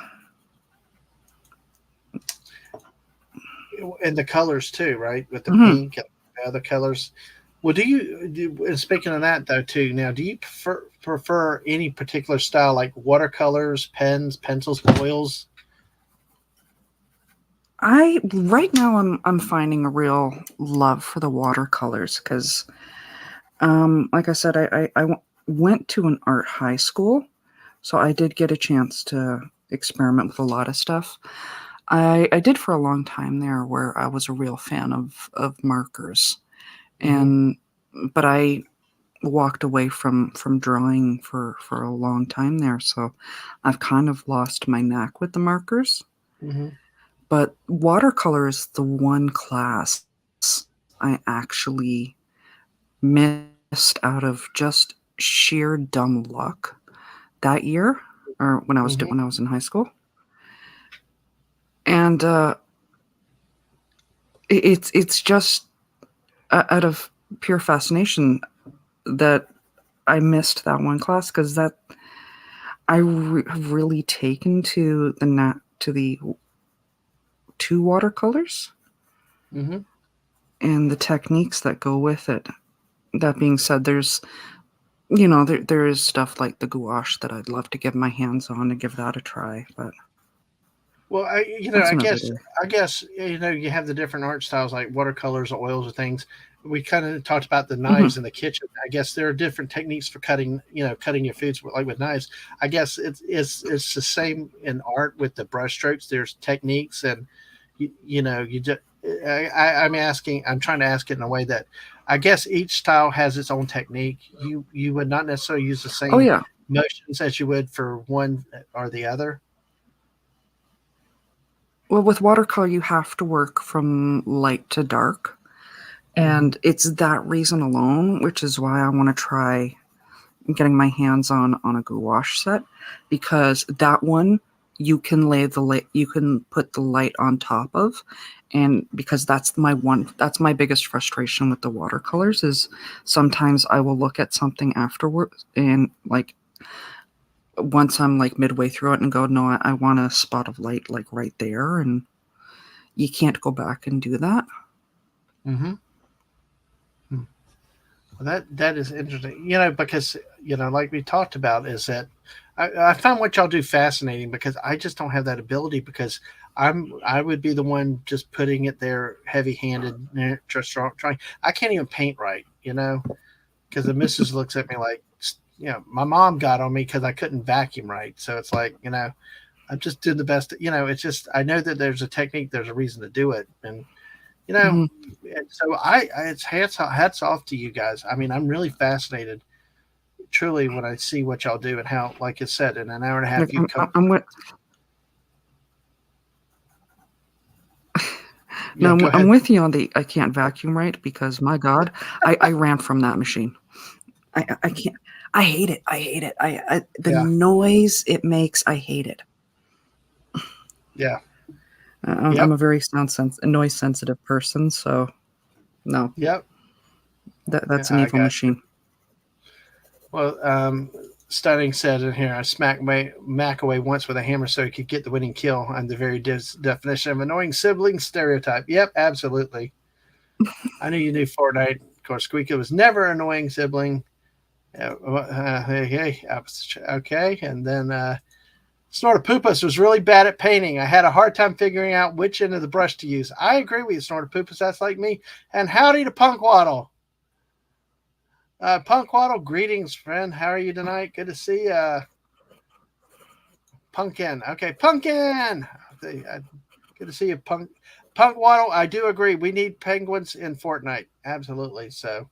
and the colors too, right? With the Hmm. pink and the other colors. Well, and speaking of that though too, now do you prefer any particular style like watercolors, pens, pencils, oils? I right now I'm finding a real love for the watercolors because, like I said, went to an art high school, so I did get a chance to experiment with a lot of stuff. I did for a long time there where I was a real fan of markers, Mm-hmm. and but I walked away from drawing for a long time there, so I've kind of lost my knack with the markers. Mm-hmm. But watercolor is the one class I actually missed out of just sheer dumb luck that year, or Mm-hmm. when I was in high school, and it's just out of pure fascination that I missed that one class because that have really taken to the two watercolors Mm-hmm. and the techniques that go with it. That being said, there is stuff like the gouache that I'd love to get my hands on and give that a try, but Well, that's another day. I guess, you have the different art styles like watercolors, oils, or things. We kind of talked about the Hmm. knives in the kitchen. I guess there are different techniques for cutting, cutting your foods like with knives. I guess it's the same in art with the brush strokes. There's techniques, and you just. I'm trying to ask it in a way that I guess each style has its own technique. You would not necessarily use the Oh same yeah. motions as you would for one or the other. Well, with watercolor, you have to work from light to dark, Mm-hmm. and it's that reason alone, which is why I want to try getting my hands on a gouache set, because that one you can put the light on top of, and because that's my biggest frustration with the watercolors is sometimes I will look at something afterwards and like once I'm like midway through it and go, no, I want a spot of light like right there, and you can't go back and do that. Mm-hmm. Well, that is interesting. Because like we talked about, is that I found what y'all do fascinating because I just don't have that ability because I would be the one just putting it there heavy handed, just trying. I can't even paint right, because the missus looks at me like, my mom got on me because I couldn't vacuum right. So it's like, I'm just doing the best. It's just I know that there's a technique, there's a reason to do it, and you know, Hmm. and so it's hats off to you guys. I mean, I'm really fascinated, truly, when I see what y'all do and how, like I said, in an hour and a half, Like you come. I'm with Yeah, no, go I'm ahead. with you on the I can't vacuum right because my God, I ran from that machine. I can't. I hate it. I hate it. The Yeah, noise it makes. I hate it. yeah, I'm yep, a very noise sensitive person, so no, yep. Yeah, that's an I evil got you. machine. Well, Stunning said in here, I smacked Mac away once with a hammer so he could get the winning kill. I'm the very definition of annoying sibling stereotype. Yep, absolutely. I knew you knew Fortnite. Of course, Squeaky was never an annoying sibling. Hey, okay. And then Snortopoopas was really bad at painting. I had a hard time figuring out which end of the brush to use. I agree with you, Snortopoopas. That's like me. And howdy to Punkwaddle. Punkwaddle, greetings, friend. How are you tonight? Good to see you. Pumpkin. Okay, Pumpkin. Good to see you, Punkwaddle. I do agree. We need penguins in Fortnite. Absolutely. So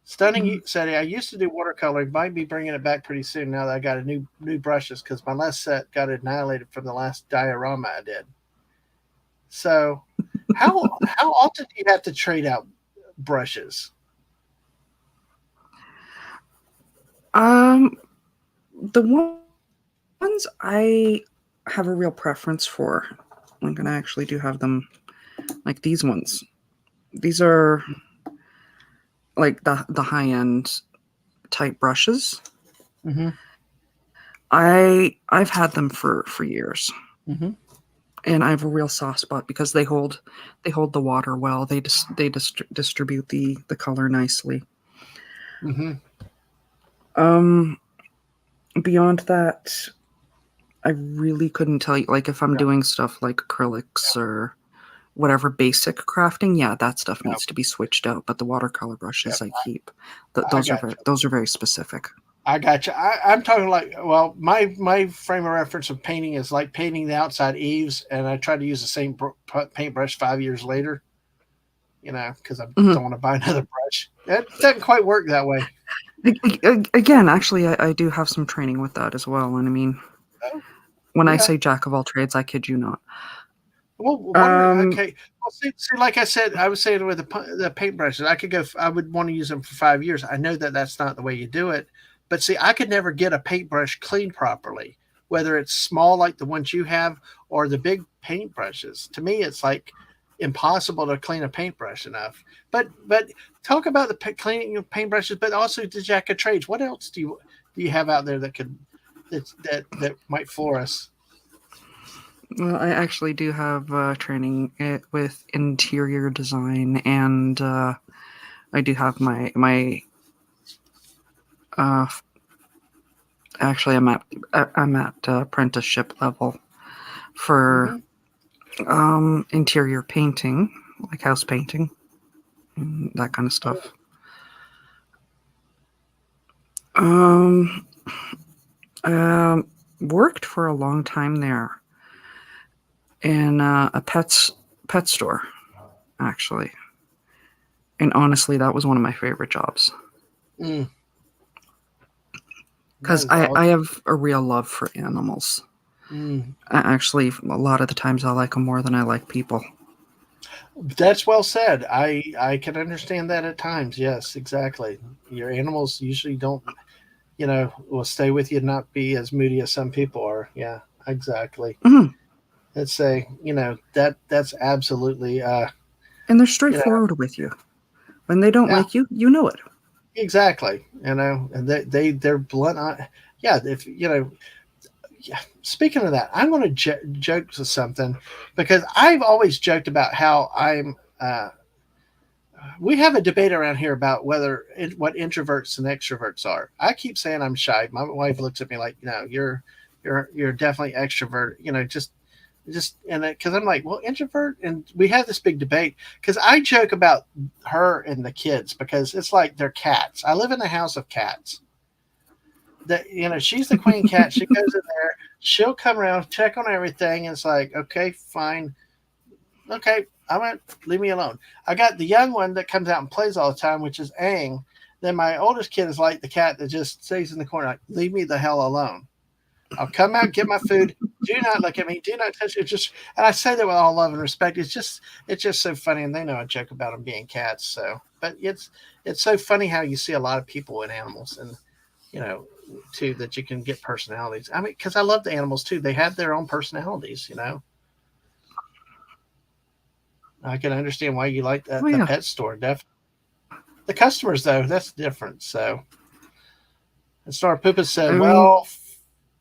Stunning Mhm. said, I used to do watercoloring. Might be bringing it back pretty soon now that I got a new brushes because my last set got annihilated from the last diorama I did. So, how often do you have to trade out brushes? Um, the ones I have a real preference for, like, and I actually do have them, like these ones. These are like the high end type brushes. Mm-hmm. I've had them for years. Mm-hmm. and I have a real soft spot because they hold the water well. They distribute the color nicely. Mm-hmm. Beyond that, I really couldn't tell you. Like if I'm Yeah. doing stuff like acrylics or whatever basic crafting, yeah, that stuff Yeah. needs to be switched out. But the watercolor Yeah. brushes I keep. I got you. Those are very specific. I got you. I'm talking like, well, my frame of reference of painting is like painting the outside eaves, and I try to use the same paintbrush 5 years later. Because I don't want to buy another brush. It doesn't quite work that way. Again, actually, I do have some training with that as well. And I mean, Oh, when I yeah. say jack of all trades, I kid you not. Well, okay. Well, see, like I said, I was saying with the paintbrushes, I would want to use them for 5 years. I know that that's not the way you do it, but see, I could never get a paintbrush cleaned properly, whether it's small like the ones you have or the big paintbrushes. To me, it's like impossible to clean a paintbrush enough. But talk about the cleaning of paintbrushes, but also the jack of trades. What else do you have out there that might floor us? Well, I actually do have training with interior design, and I do have my. Actually, I'm at apprenticeship level for interior painting, like house painting, and that kind of stuff. Worked for a long time there in a pet store, actually. And honestly, that was one of my favorite jobs. Because I have a real love for animals. Actually, a lot of the times I like them more than I like people. That's well said. I can understand that at times. Yes, exactly. Your animals usually don't, will stay with you and not be as moody as some people are. Yeah, exactly. Mm-hmm. Let's say, that's absolutely, and they're straightforward with you. When they don't like you, you know it. Exactly. And they're blunt. Yeah. If, yeah. Speaking of that, I'm going to joke to something because I've always joked about how we have a debate around here about what introverts and extroverts are. I keep saying I'm shy. My wife looks at me like, you're definitely extrovert. And because I'm like, well, introvert, and we have this big debate because I joke about her and the kids because it's like they're cats. I live in a house of cats. That she's the queen cat. She goes in there. She'll come around, check on everything, and it's like, okay, fine. Okay, I went, leave me alone. I got the young one that comes out and plays all the time, which is Aang. Then my oldest kid is like the cat that just stays in the corner, like, leave me the hell alone. I'll come out, get my food. Do not look at me. Do not touch it. And I say that with all love and respect. It's just so funny, and they know I joke about them being cats. So, but it's so funny how you see a lot of people in animals, and too, that you can get personalities. I mean, because I love the animals too. They have their own personalities. I can understand why you like that the pet store. Definitely. The customers, though, that's different. So, and Star Poopus said, "Well,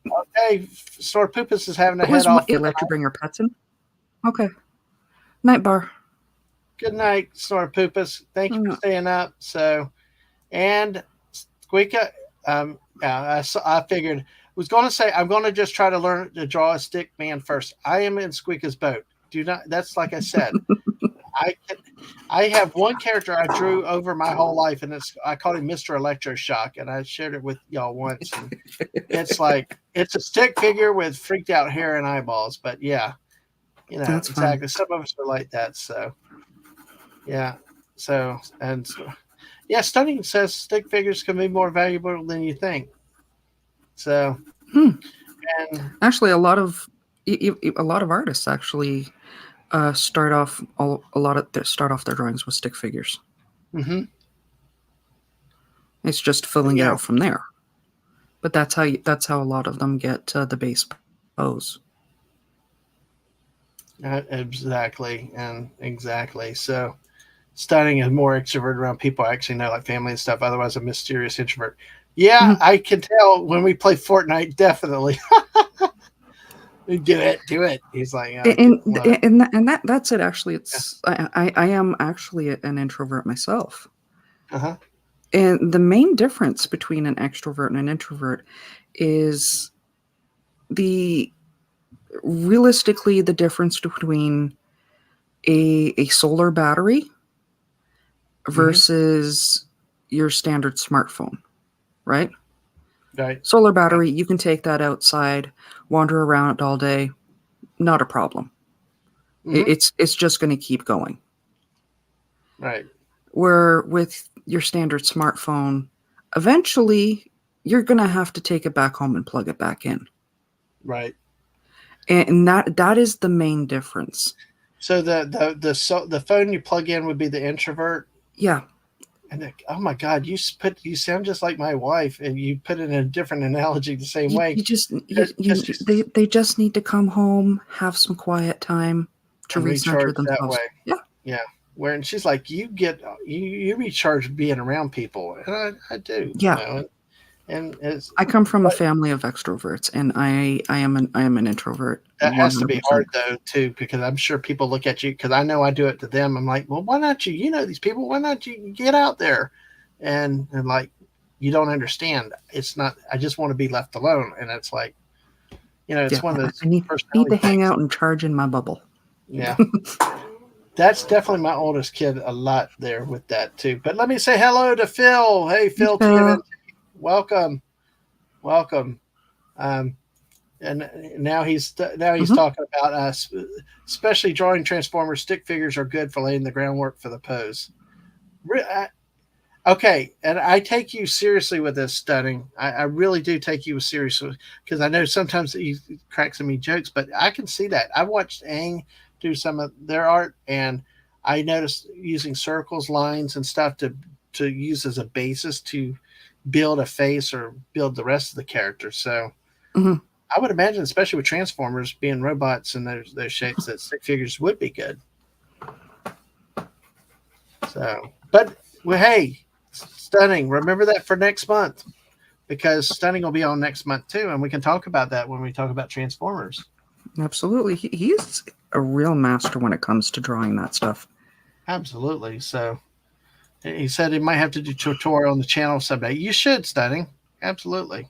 okay, Star Poopus is having to head off. You let you bring your pets in? Okay. Night bar. Good night, Star Poopus. Thank you for staying up. So, and Squeaka, I figured was going to say I'm going to just try to learn to draw a stick man first. I am in Squeaka's boat. Do not. That's like I said. I have one character I drew over my whole life, and I called him Mr. Electroshock, and I shared it with y'all once. And it's a stick figure with freaked out hair and eyeballs, but yeah, That's exactly. Fun. Some of us are like that, so yeah. So yeah, Stunning says stick figures can be more valuable than you think. So, and actually, a lot of artists actually start off their drawings with stick figures. Mm-hmm. It's just filling it out from there. But that's how a lot of them get the base pose. Exactly. So, Stunning is more extrovert around people I actually know, like family and stuff. Otherwise, a mysterious introvert. Yeah, I can tell when we play Fortnite. Definitely. Do it. He's like, And love it. that's it. Actually, it's I am actually an introvert myself. Uh-huh. And the main difference between an extrovert and an introvert is the realistically the difference between a solar battery Mm-hmm. versus your standard smartphone, right? Right. Solar Right. battery, you can take that outside, wander around all day, not a problem. Mm-hmm. It's just going to keep going. Right. Where with your standard smartphone, eventually you're going to have to take it back home and plug it back in. Right. And that is the main difference. So the phone you plug in would be the introvert. Yeah. And oh my God, you sound just like my wife, and you put it in a different analogy the same way. You just Because they just need to come home, have some quiet time to and recenter recharge that way. themselves. Yeah. Yeah. Where and she's like, you recharge being around people, and I do, Yeah. and it's I come from a but family of extroverts, and I am an introvert that has to 100%. be hard though too, because I'm sure people look at you because I know I do it to them. I'm like, well, why not you? You know these people. Why not you get out there? And like, you don't understand. It's not. I just want to be left alone, and it's like, Yeah, it's one of those I need personality to hang things. out and charge in my bubble. Yeah, that's definitely my oldest kid. A lot there with that too. But let me say hello to Phil. Hey, Hey, Phil Phil. TMNT, welcome, welcome. Um, and now he's Hmm. talking about us, especially drawing transformers. Stick figures are good for laying the groundwork for the pose. Okay, and I take you seriously with this stunning. I really do take you seriously because I know sometimes he cracks me jokes, but I can see that. I watched Aang do some of their art, and I noticed using circles, lines, and stuff to use as a basis to build a face or build the rest of the character. So Hmm. I would imagine, especially with Transformers being robots and those shapes, that stick figures would be good. So, but well, hey, stunning. Remember that for next month because stunning will be on next month too, and we can talk about that when we talk about Transformers. Absolutely. He's a real master when it comes to drawing that stuff. Absolutely. So he said he might have to do tutorial on the channel someday. You should, stunning. Absolutely,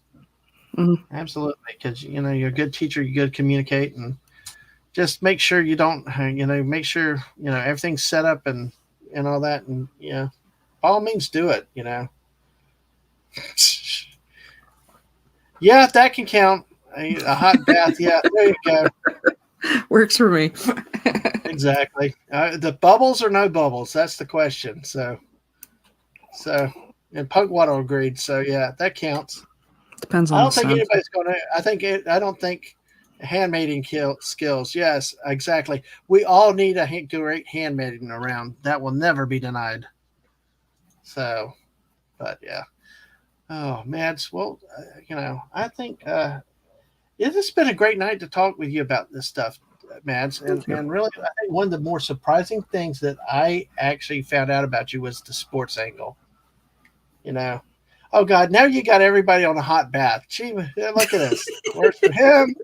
Hmm. absolutely, because you're a good teacher. You good communicate, and just make sure you don't. Make sure everything's set up and all that, and by all means do it. Yeah, that can count. A hot bath. Yeah, there you go. Works for me. Exactly. The bubbles or no bubbles? That's the question. So, and Punk Waddle agreed. So yeah, that counts. Depends I on the don't think scent. anybody's going to. I don't think handmaiding skills. Yes, exactly. We all need a great handmaiden around. That will never be denied. So, but yeah. Oh, Mads. Well, I think it has been a great night to talk with you about this stuff, Mads. And Thank you. and really, I think one of the more surprising things that I actually found out about you was the sports angle. You know, oh God, now you got everybody on a hot bath. Gee, look at this. Works for him,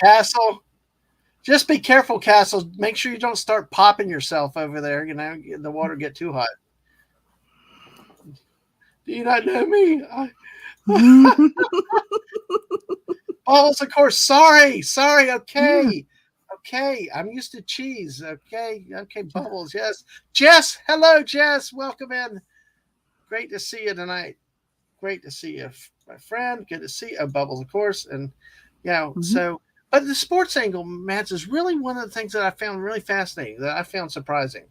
Castle. Just be careful, Castle. Make sure you don't start popping yourself over there. The water get too hot. Do you not know me? Balls, of course. Sorry. Yeah. Okay. I'm used to cheese. Okay. Bubbles. Yes. Jess. Hello, Jess. Welcome in. Great to see you tonight. Great to see you, my friend. Good to see you. Bubbles, of course. And Mhm. so, but the sports angle, Matt, is really one of the things that I found really fascinating. That I found surprising.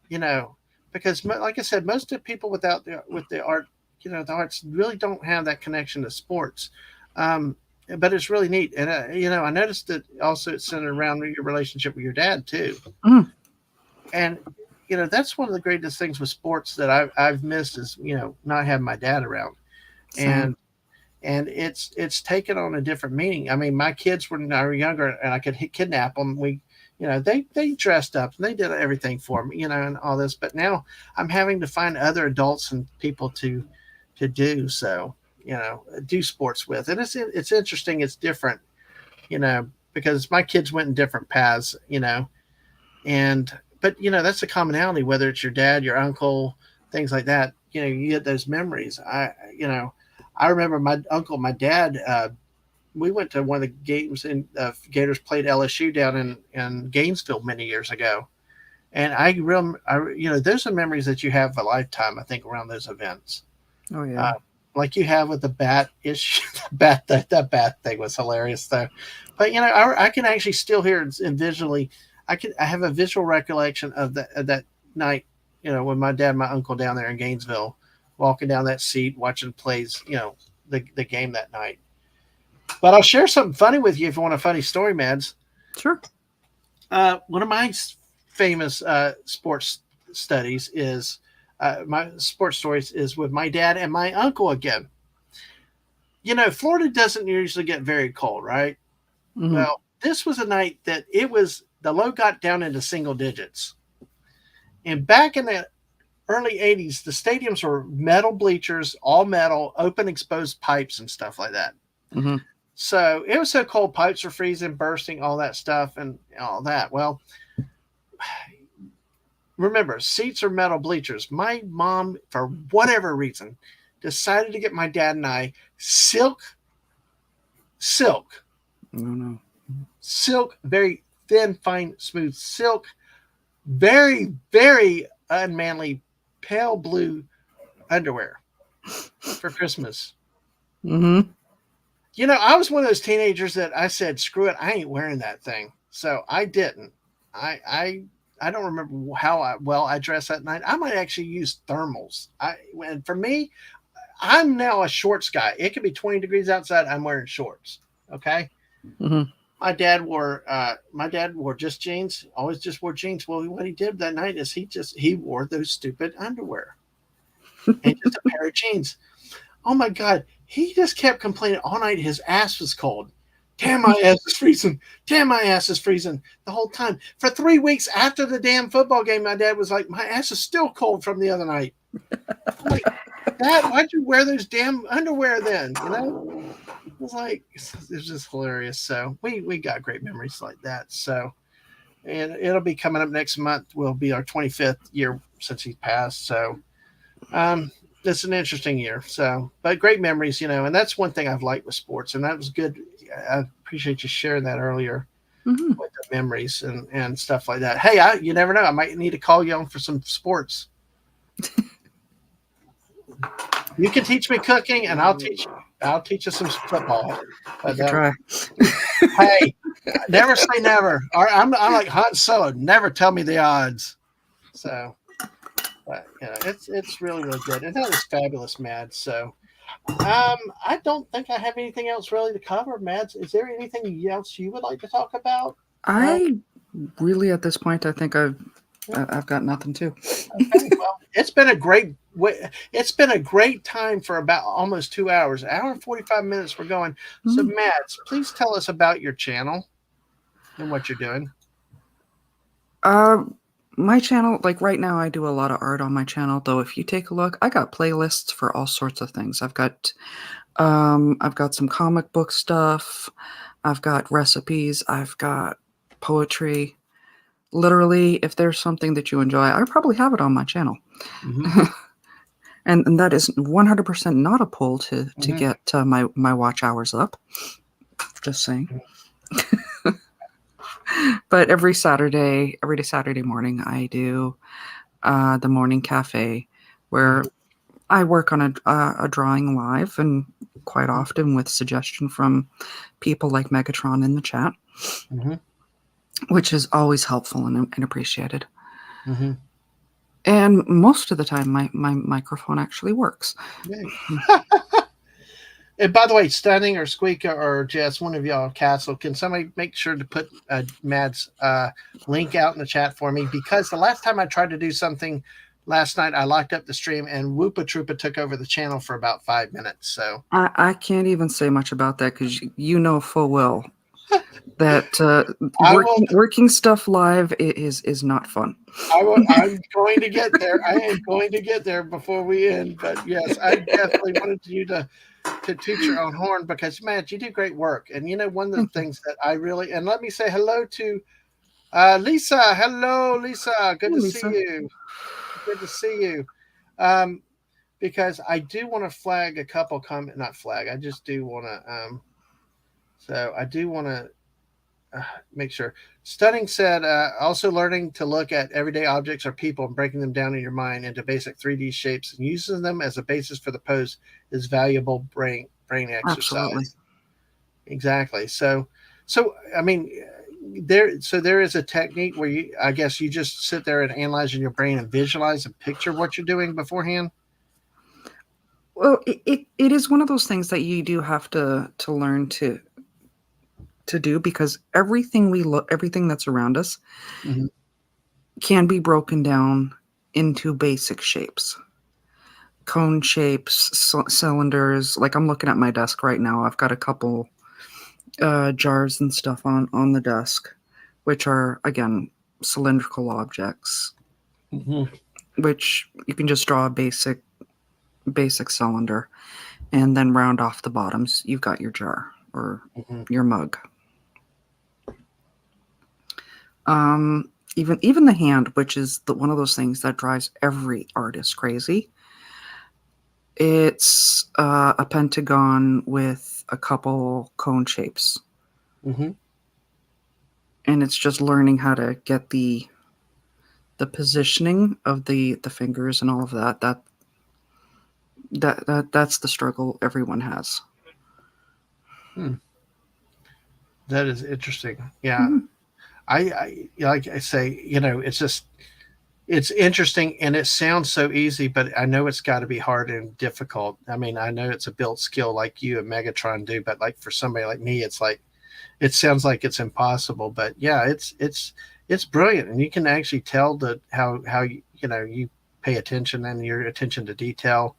You know, because like I said, most of the people with the art, the arts really don't have that connection to sports. Um, but it's really neat, and I noticed that also it's centered around your relationship with your dad too, Mm. and that's one of the greatest things with sports that I've missed is not having my dad around, Same. and it's taken on a different meaning. I mean, my kids when I were younger, and I could kidnap them. They dressed up and they did everything for me, and all this. But now I'm having to find other adults and people to do so, do sports with, and it's interesting. It's different, you know. because my kids went in different paths, but that's a commonality, whether it's your dad, your uncle, things like that. You get those memories. I remember my uncle, my dad. We went to one of the games and Gators played LSU down in Gainesville many years ago, and those are memories that you have a lifetime. I think around those events. Oh yeah. Like you have with the bat issue. That bat thing was hilarious though. But I can actually still hear it and visually. I have a visual recollection of that night. When my dad, and my uncle down there in Gainesville, walking down that seat, watching plays. The game that night. But I'll share something funny with you if you want a funny story, Mads. Sure. One of my famous sports studies is. My sports stories is with my dad and my uncle again. Florida doesn't usually get very cold, right? Mm-hmm. Well, this was a night that the low got down into single digits. And back in the early 80s, the stadiums were metal bleachers, all metal, open exposed pipes and stuff like that. Mm-hmm. So it was so cold, pipes were freezing, bursting, all that stuff and all that. Well, remember, seats are metal bleachers. My mom, for whatever reason, decided to get my dad and I silk. Oh, no. Silk, very thin, fine, smooth silk, very, very unmanly, pale blue underwear for Christmas. Mm-hmm. I was one of those teenagers that I said, screw it, I ain't wearing that thing. So I didn't. I don't remember how well I dressed that night. I might actually use thermals. And for me, I'm now a shorts guy. It could be 20 degrees outside. I'm wearing shorts. Okay. Mm-hmm. My dad wore just jeans. Always just wore jeans. Well, what he did that night is he wore those stupid underwear and just a pair of jeans. Oh my God. He just kept complaining all night. His ass was cold. Damn, my ass is freezing. Damn, my ass is freezing the whole time. For 3 weeks after the damn football game, my dad was like, my ass is still cold from the other night. I'm like, Dad, why'd you wear those damn underwear then? It was like, it was just hilarious. So we got great memories like that. So, and it'll be coming up next month. Will be our 25th year since he passed. So, it's an interesting year. So, but great memories, and that's one thing I've liked with sports, and that was good. I appreciate you sharing that earlier with the memories and stuff like that. Hey, you never know. I might need to call you on for some sports. You can teach me cooking, and I'll teach you some football. But, try. Hey, never say never. I'm like Han Solo. Never tell me the odds. So, but it's really, really good, and that was fabulous, Mads. So, I don't think I have anything else really to cover, Mads. Is there anything else you would like to talk about? I really, at this point, I think I've got nothing to. Okay, well, it's been a great time for about almost 2 hours, hour and 45 minutes we're going. So, Mads, please tell us about your channel and what you're doing. My channel, like right now, I do a lot of art on my channel. Though, if you take a look, I got playlists for all sorts of things. I've got some comic book stuff. I've got recipes. I've got poetry. Literally, if there's something that you enjoy, I probably have it on my channel. Mm-hmm. and that is 100% not a pull to get my watch hours up. Just saying. But every Saturday morning, I do the morning cafe where I work on a drawing live, and quite often with suggestion from people like Megatron in the chat, which is always helpful and appreciated. Mm-hmm. And most of the time, my microphone actually works. And by the way, Stunning or Squeak or Jess, one of y'all, Castle, can somebody make sure to put Matt's link out in the chat for me? Because the last time I tried to do something last night, I locked up the stream and Whoopa Troopa took over the channel for about 5 minutes. So I can't even say much about that because you know full well That I will. working stuff live is not fun. I'm going to get there. I am going to get there before we end. But yes, I definitely wanted you to toot your own horn because, man, you do great work. And you know, one of the Thank you. things that I really, and let me say hello to Lisa. Hello, Lisa. Good Hey, to see Lisa. you. Good to see you. Um, because I do want to flag a couple comment, not flag. I just do want to. So I do want to make sure. Stunning said, also learning to look at everyday objects or people and breaking them down in your mind into basic 3D shapes and using them as a basis for the pose is valuable brain Absolutely. exercise. Exactly. So I mean, there is a technique where you, I guess, you just sit there and analyze in your brain and visualize and picture what you're doing beforehand. Well, it is one of those things that you do have to learn to do because everything that's around us Mm-hmm. can be broken down into basic shapes. Cone shapes, cylinders. Like I'm looking at my desk right now. I've got a couple jars and stuff on the desk, which are again cylindrical objects, Mm-hmm. which you can just draw a basic cylinder and then round off the bottoms. You've got your jar or Mm-hmm. your mug. Even the hand, which is one of those things that drives every artist crazy. It's a pentagon with a couple cone shapes, Mm-hmm. and it's just learning how to get the positioning of the fingers and all of that. That's the struggle everyone has. Hmm. That is interesting. Yeah, Mhm. I like I say, you know, it's just it's interesting and it sounds so easy, but I know it's got to be hard and difficult. I mean, I know it's a built skill like you and Megatron do, but like for somebody like me, it's like it sounds like it's impossible. But yeah, it's brilliant, and you can actually tell the how you know you pay attention and your attention to detail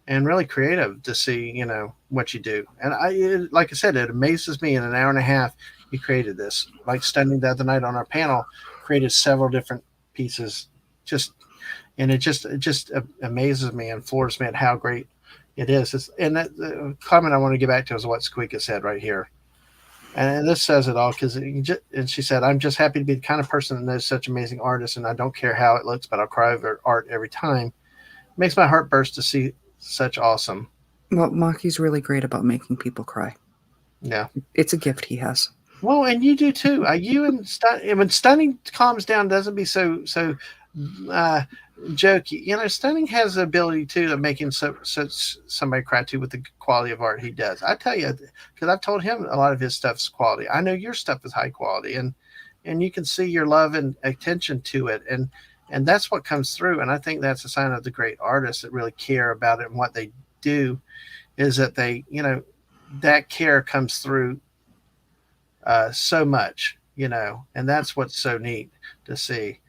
and really creative to see what you do. And like I said, it amazes me in an hour and a half you created this. Like Stunning the other night on our panel, created several different pieces. Just and it just amazes me and floors me at how great it is. And the comment I want to get back to is what Squeaka said right here. And this says it all because and she said, "I'm just happy to be the kind of person that knows such amazing artists, and I don't care how it looks, but I'll cry over art every time. It makes my heart burst to see such awesome." Well, Maki's really great about making people cry. Yeah. It's a gift he has. Well, and you do too. You and when Stunning calms down, doesn't be so uh, jokey. You know, Stunning has the ability too of making somebody cry too with the quality of art he does. I tell you, because I've told him a lot of his stuff's quality. I know your stuff is high quality, and you can see your love and attention to it, and that's what comes through. And I think that's a sign of the great artists that really care about it and what they do is that they, that care comes through so much, and that's what's so neat to see.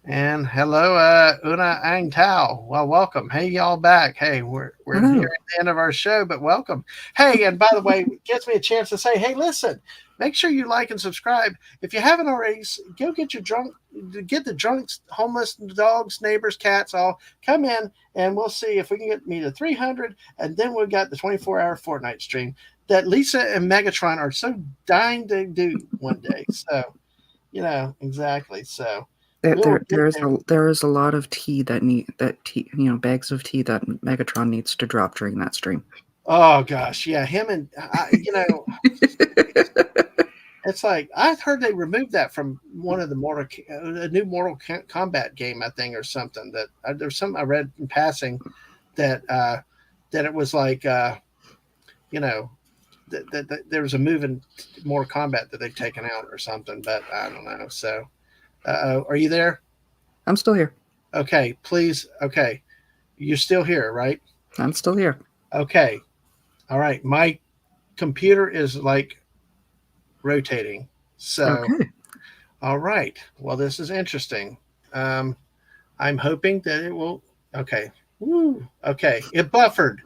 And hello, Una Ang Tao. Well, welcome. Hey, y'all back. Hey, we're here Hello. at the end of our show, but welcome. Hey, and by the way, it gives me a chance to say, hey, listen, make sure you like and subscribe. If you haven't already, go get the drunks, homeless dogs, neighbors, cats, all come in, and we'll see if we can get me to 300, and then we've got the 24-hour Fortnite stream that Lisa and Megatron are so dying to do one day. So, exactly. So. There, We'll there, get there is there. a lot of tea bags of tea that Megatron needs to drop during that stream. Oh gosh, yeah, him and it's like I heard they removed that from one of the a new Mortal Kombat game, I think, or something. That there's something I read in passing that that it was like you know that there was a move in Mortal Kombat that they've taken out or something, but I don't know. So, are you there? I'm still here. Okay, please. Okay, you're still here, right? I'm still here. Okay, all right. My computer is like rotating. So, Okay. all right. Well, this is interesting. Um, I'm hoping that it will. Okay. Woo. Okay. It buffered.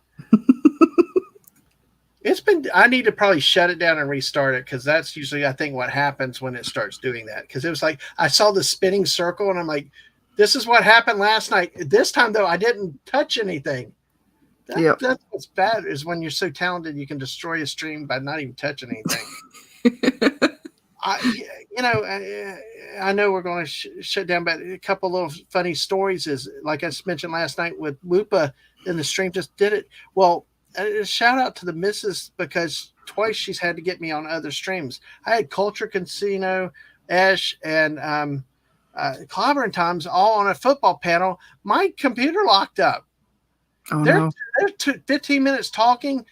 It's been. I need to probably shut it down and restart it because that's usually I think what happens when it starts doing that. Because it was like I saw the spinning circle and I'm like, this is what happened last night. This time though, I didn't touch anything. Yep. That's what's bad is when you're so talented you can destroy a stream by not even touching anything. I, I know we're going to shut down, but a couple of funny stories is like I mentioned last night with Whoopa in the stream just did it. Well, a shout out to the missus because twice she's had to get me on other streams. I had Culture Casino, Ash, and Clobbering Times all on a football panel. My computer locked up. Oh They're, no. they're 15 minutes talking.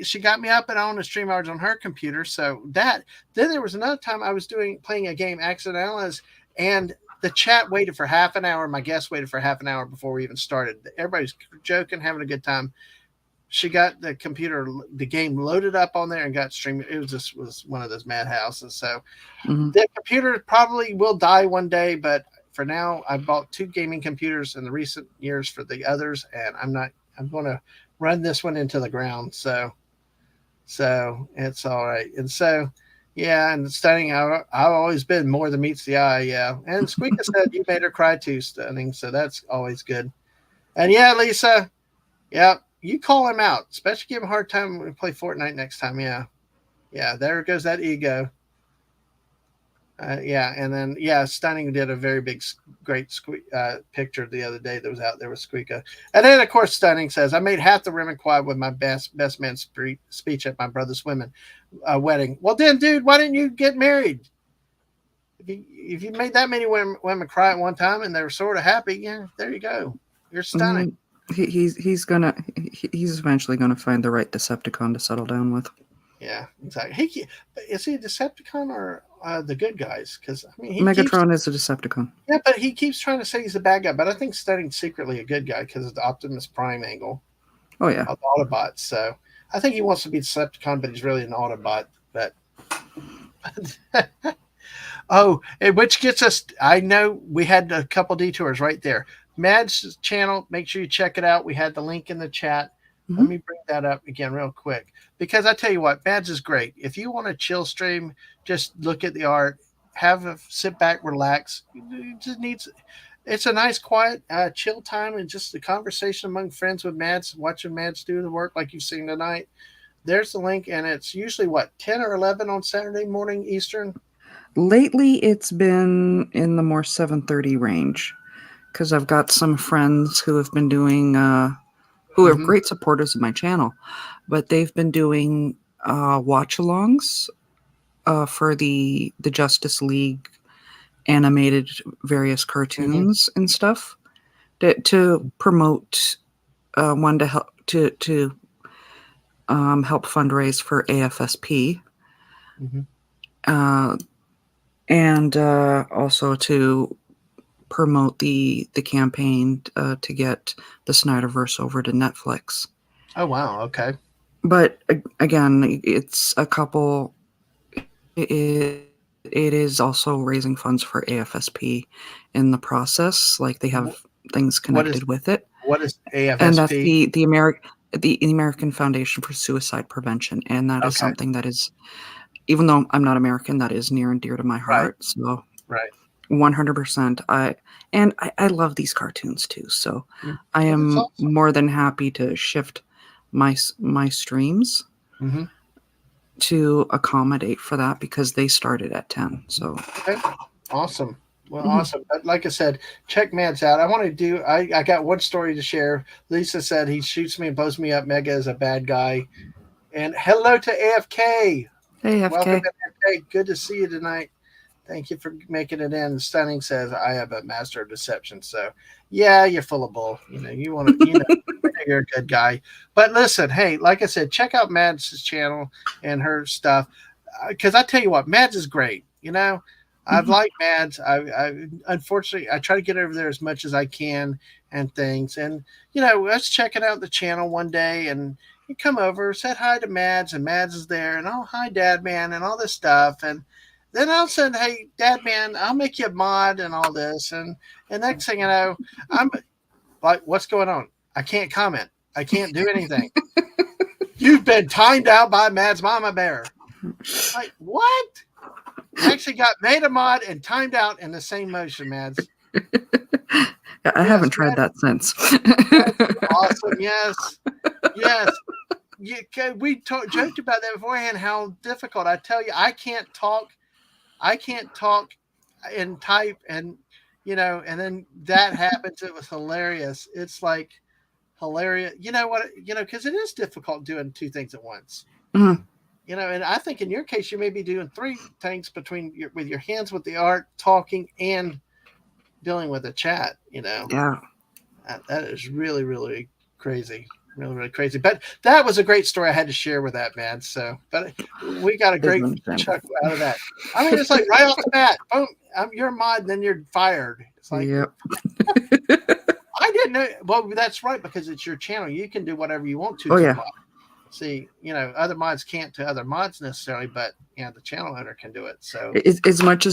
She got me up and on the stream hours on her computer. So that then there was another time I was playing a game accidentally and the chat waited for half an hour. My guest waited for half an hour before we even started. Everybody's joking, having a good time. She got the game loaded up on there and got streamed. It was one of those madhouses. So the computer probably will die one day, but for now, I bought 2 gaming computers in the recent years for the others, and I'm going to run this one into the ground. So it's all right. And so, yeah, and Stunning, I've always been more than meets the eye. Yeah. And Squeaka said you made her cry too, Stunning. So that's always good. And yeah, Lisa, yeah, you call him out, especially give him a hard time when we play Fortnite next time. Yeah. Yeah. There goes that ego. Yeah, and then Stunning did a very great picture the other day that was out there with Squeaka, and then of course Stunning says I made half the Rim Quad with my best man speech at my brother's wedding. Well, then, dude, why didn't you get married? If you made that many women cry at one time and they were sort of happy, yeah, there you go. You're stunning. He's eventually gonna find the right Decepticon to settle down with. Yeah, exactly. Is he a Decepticon or the good guys? Because I mean, Megatron is a Decepticon. Yeah, but he keeps trying to say he's a bad guy. But I think Stunning's secretly a good guy because of the Optimus Prime angle. Oh yeah, of Autobots. So I think he wants to be Decepticon, but he's really an Autobot. But which gets us. I know we had a couple detours right there. Mad's channel. Make sure you check it out. We had the link in the chat. Let me bring that up again real quick because I tell you what, Mads is great. If you want a chill stream, just look at the art, sit back, relax. It's a nice, quiet, chill time and just a conversation among friends with Mads, watching Mads do the work like you've seen tonight. There's the link, and it's usually 10 or 11 on Saturday morning Eastern. Lately, it's been in the more 7:30 range because I've got some friends who have been doing. Who are great supporters of my channel, but they've been doing watch-alongs for the Justice League animated various cartoons and stuff to promote one to help help fundraise for AFSP, and also to promote the campaign to get the Snyderverse over to Netflix. Oh wow, okay. But again, it's a couple. It is also raising funds for AFSP in the process. Like they have things connected with it. What is AFSP? And that's the American Foundation for Suicide Prevention, and that is something that is, even though I'm not American, that is near and dear to my heart. Right. So 100%. I love these cartoons too. So I am more than happy to shift my streams to accommodate for that because they started at 10. So awesome. Well, awesome. But like I said, check Mads out. I got one story to share. Lisa said he shoots me and blows me up. Mega is a bad guy. And hello to AFK. Hey, AFK. Welcome to AFK. Good to see you tonight. Thank you for making it in. Stunning says I have a master of deception. So yeah, you're full of bull. You want to, you're a good guy. But listen, hey, like I said, check out Mads' channel and her stuff. Because I tell you what, Mads is great. I've liked Mads. I unfortunately I try to get over there as much as I can and things. And us checking out the channel one day and you come over, said hi to Mads, and Mads is there, and hi, Dad Man, and all this stuff. And then all of a sudden, hey, Dad Man, I'll make you a mod and all this. And next thing you know, I'm like, what's going on? I can't comment. I can't do anything. You've been timed out by Mad's Mama Bear. Like, what? Actually got made a mod and timed out in the same motion, Mads. I haven't tried that since. That's awesome. Yes. Yes. We joked about that beforehand, how difficult. I tell you, I can't talk and type, and and then that happens. It was hilarious. It's like hilarious. You know what? Because it is difficult doing two things at once. Mm-hmm. And I think in your case, you may be doing three things with your hands, with the art, talking, and dealing with the chat. Yeah. That is really, really crazy. Really, really crazy. But that was a great story I had to share with that, man. So, but we got a great chuckle out of that. I mean, it's like right off the bat, boom, you're a mod, and then you're fired. It's like, yep. I didn't know. Well, that's right, because it's your channel. You can do whatever you want to. Oh, yeah. Mod. See, other mods can't to other mods necessarily, but the channel owner can do it. So as much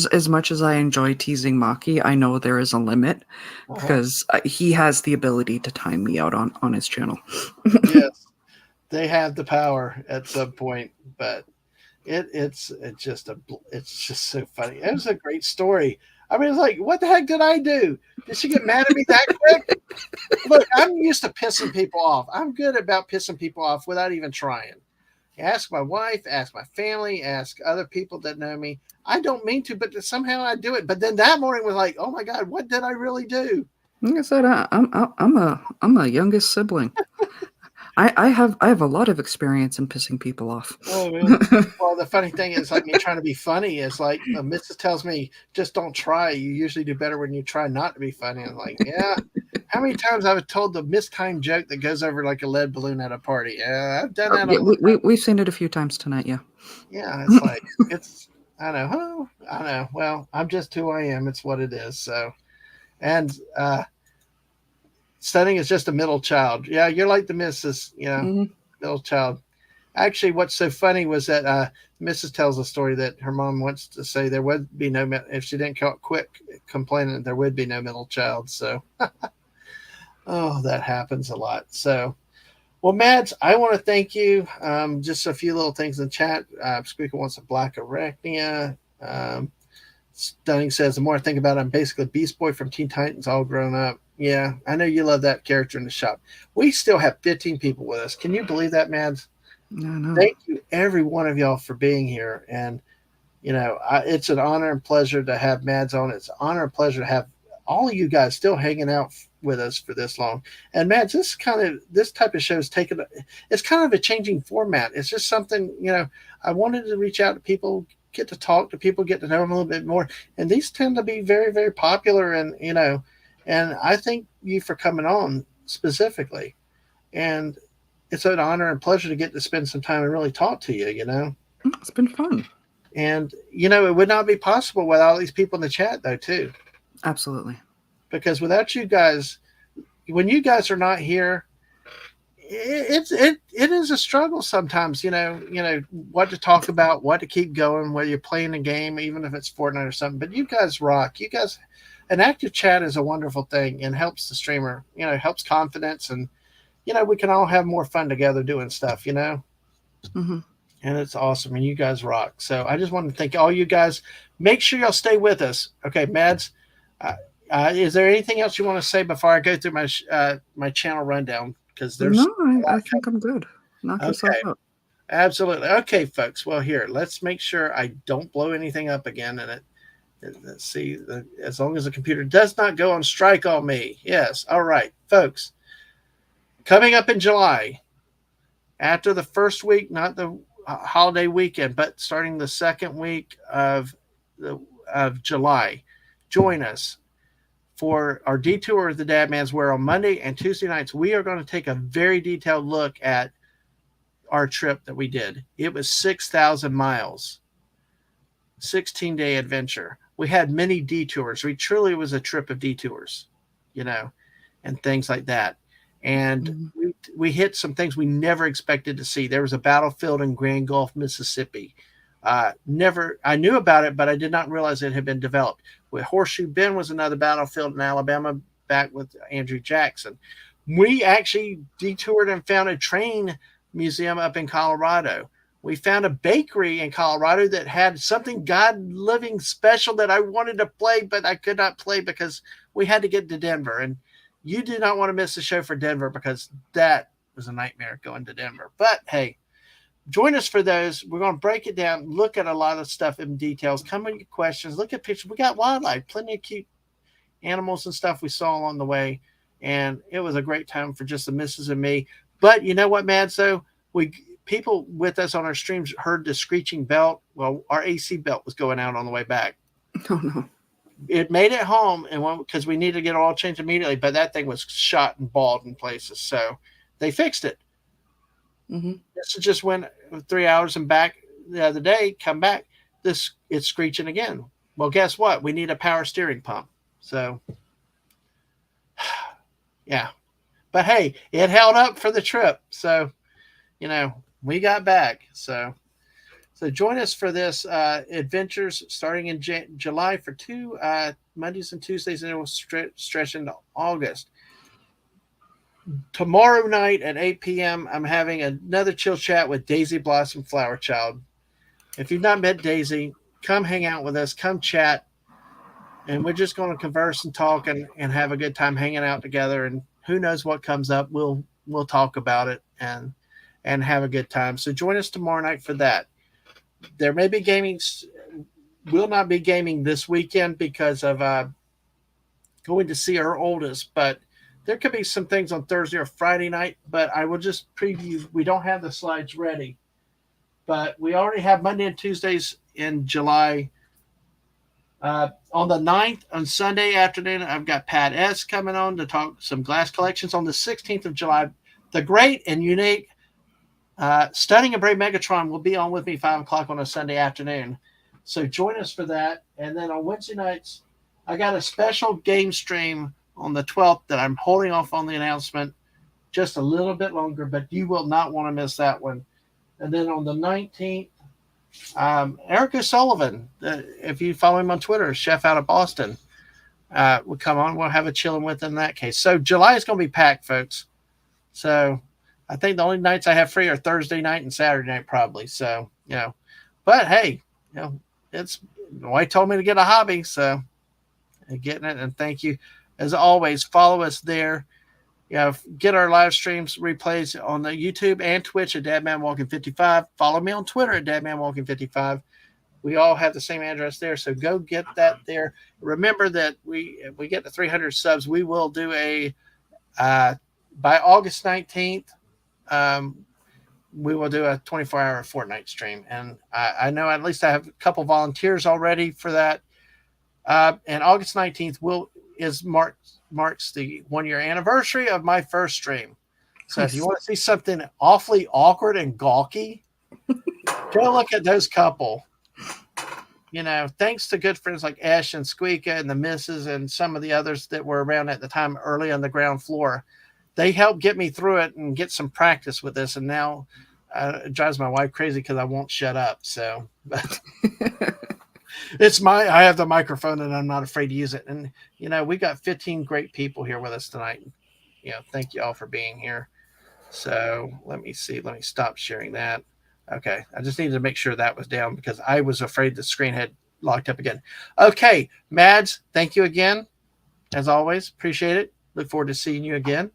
as I enjoy teasing Maki, I know there is a limit because he has the ability to time me out on his channel. Yes, they have the power at some point, but it's just so funny. It was a great story. I mean, it's like, what the heck did I do? Did she get mad at me that quick? Look, I'm used to pissing people off. I'm good about pissing people off without even trying. Ask my wife, ask my family, ask other people that know me. I don't mean to, but somehow I do it. But then that morning was like, oh my God, what did I really do? Like I said, I'm a youngest sibling. I have a lot of experience in pissing people off. Oh, man. Well, the funny thing is, like, me trying to be funny is like, Mrs. tells me, just don't try. You usually do better when you try not to be funny. I'm like, yeah. How many times I've told the mistimed joke that goes over like a lead balloon at a party? Yeah, I've done that. Yeah, we've seen it a few times tonight. Yeah. Yeah, it's like I know. I know. Well, I'm just who I am. It's what it is. So, and studying is just a middle child. Yeah, you're like the Mrs. Middle child. Actually, what's so funny was that Mrs. tells a story that her mom wants to say there would be no, if she didn't quit complaining, there would be no middle child. So, oh, that happens a lot. So, well, Mads, I want to thank you. Just a few little things in the chat. Squeaker wants a black arachnia. Stunning says, the more I think about it, I'm basically Beast Boy from Teen Titans all grown up. Yeah, I know you love that character in the shop. We still have 15 people with us. Can you believe that, Mads? No. Thank you, every one of y'all, for being here. And, it's an honor and pleasure to have Mads on. It's an honor and pleasure to have all of you guys still hanging out with us for this long. And Mads, this type of show is it's kind of a changing format. It's just something, I wanted to reach out to people, get to talk to people, get to know them a little bit more. And these tend to be very, very popular. And, and I thank you for coming on specifically. And it's an honor and pleasure to get to spend some time and really talk to you, It's been fun. And, it would not be possible without all these people in the chat, though, too. Absolutely. Because without you guys, when you guys are not here, it is a struggle sometimes, what to talk about, what to keep going, whether you're playing a game, even if it's Fortnite or something. But you guys rock. You guys, an active chat is a wonderful thing and helps the streamer, helps confidence. And, we can all have more fun together doing stuff, Mm-hmm. And it's awesome. And you guys rock. So I just want to thank all you guys. Make sure y'all stay with us. Okay, Mads, is there anything else you want to say before I go through my channel rundown? Because there's I think I'm good. Knock yourself out. Absolutely. Okay, folks. Well, here, let's make sure I don't blow anything up again. And let's see, as long as the computer does not go on strike on me. Yes. All right, folks. Coming up in July, after the first week, not the holiday weekend, but starting the second week of July, join us for our detour of the Dadmans, where on Monday and Tuesday nights, we are going to take a very detailed look at our trip that we did. It was 6,000 miles, 16-day adventure. We had many detours. We truly was a trip of detours, and things like that. And we hit some things we never expected to see. There was a battlefield in Grand Gulf, Mississippi. I knew about it, but I did not realize it had been developed. With Horseshoe Bend was another battlefield in Alabama, back with Andrew Jackson. We actually detoured and found a train Museum up in Colorado. We found a bakery in Colorado that had something God living special that I wanted to play, but I could not play because we had to get to Denver. And you do not want to miss the show for Denver because that was a nightmare going to Denver. But hey, join us for those. We're going to break it down, look at a lot of stuff in details, come with your questions, look at pictures. We got wildlife, plenty of cute animals and stuff we saw along the way. And it was a great time for just the missus and me. But you know what, Mads, though? People with us on our streams heard the screeching belt. Well, our AC belt was going out on the way back. Oh, no. It made it home and because we needed to get it all changed immediately, but that thing was shot and bald in places. So they fixed it. Mm-hmm. This just went 3 hours and back the other day, come back. It's screeching again. Well, guess what? We need a power steering pump. So, yeah. But hey, it held up for the trip. So, we got back. So join us for this adventures starting in July for 2 Mondays and Tuesdays, and it will stretch into August. Tomorrow night at 8 p.m., I'm having another chill chat with Daisy Blossom Flower Child. If you've not met Daisy, come hang out with us, come chat, and we're just going to converse and talk and have a good time hanging out together. And who knows what comes up? We'll talk about it and have a good time. So join us tomorrow night for that. There may be gaming. Will not be gaming this weekend because of going to see our oldest, but there could be some things on Thursday or Friday night, but I will just preview. We don't have the slides ready, but we already have Monday and Tuesdays in July. On the 9th, on Sunday afternoon, I've got Pat S. coming on to talk some glass collections. On the 16th of July, the great and unique Stunning and Brave Megatron will be on with me 5 o'clock on a Sunday afternoon. So join us for that. And then on Wednesday nights, I got a special game stream on the 12th that I'm holding off on the announcement just a little bit longer, but you will not want to miss that one. And then on the 19th, Eric O'Sullivan, if you follow him on Twitter, chef out of Boston, will come on. We'll have a chilling with in that case. So July is going to be packed, folks. So I think the only nights I have free are Thursday night and Saturday night, probably. So, but hey, it's the wife told me to get a hobby, so getting it. And thank you. As always, follow us there. Get our live streams replays on the YouTube and Twitch at DadmanWalking55. Follow me on Twitter at DadmanWalking55. We all have the same address there, so go get that there. Remember that if we get to 300 subs, we will do a by August 19th. We will do a 24-hour Fortnite stream, and I know at least I have a couple volunteers already for that. And August 19th marks the 1-year anniversary of my first stream. So if you want to see something awfully awkward and gawky, go look at those couple. Thanks to good friends like Ash and Squeaka and the Misses and some of the others that were around at the time early on the ground floor. They helped get me through it and get some practice with this. And now it drives my wife crazy because I won't shut up. So I have the microphone and I'm not afraid to use it. And, we got 15 great people here with us tonight. Thank you all for being here. So let me see. Let me stop sharing that. Okay. I just needed to make sure that was down because I was afraid the screen had locked up again. Okay. Mads, thank you again. As always, appreciate it. Look forward to seeing you again.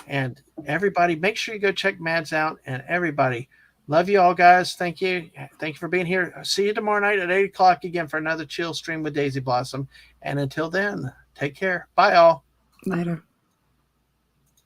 And everybody, make sure you go check Mads out. And everybody, love you all, guys. Thank you. Thank you for being here. See you tomorrow night at 8 o'clock again for another chill stream with Daisy Blossom. And until then, take care. Bye, all. Later.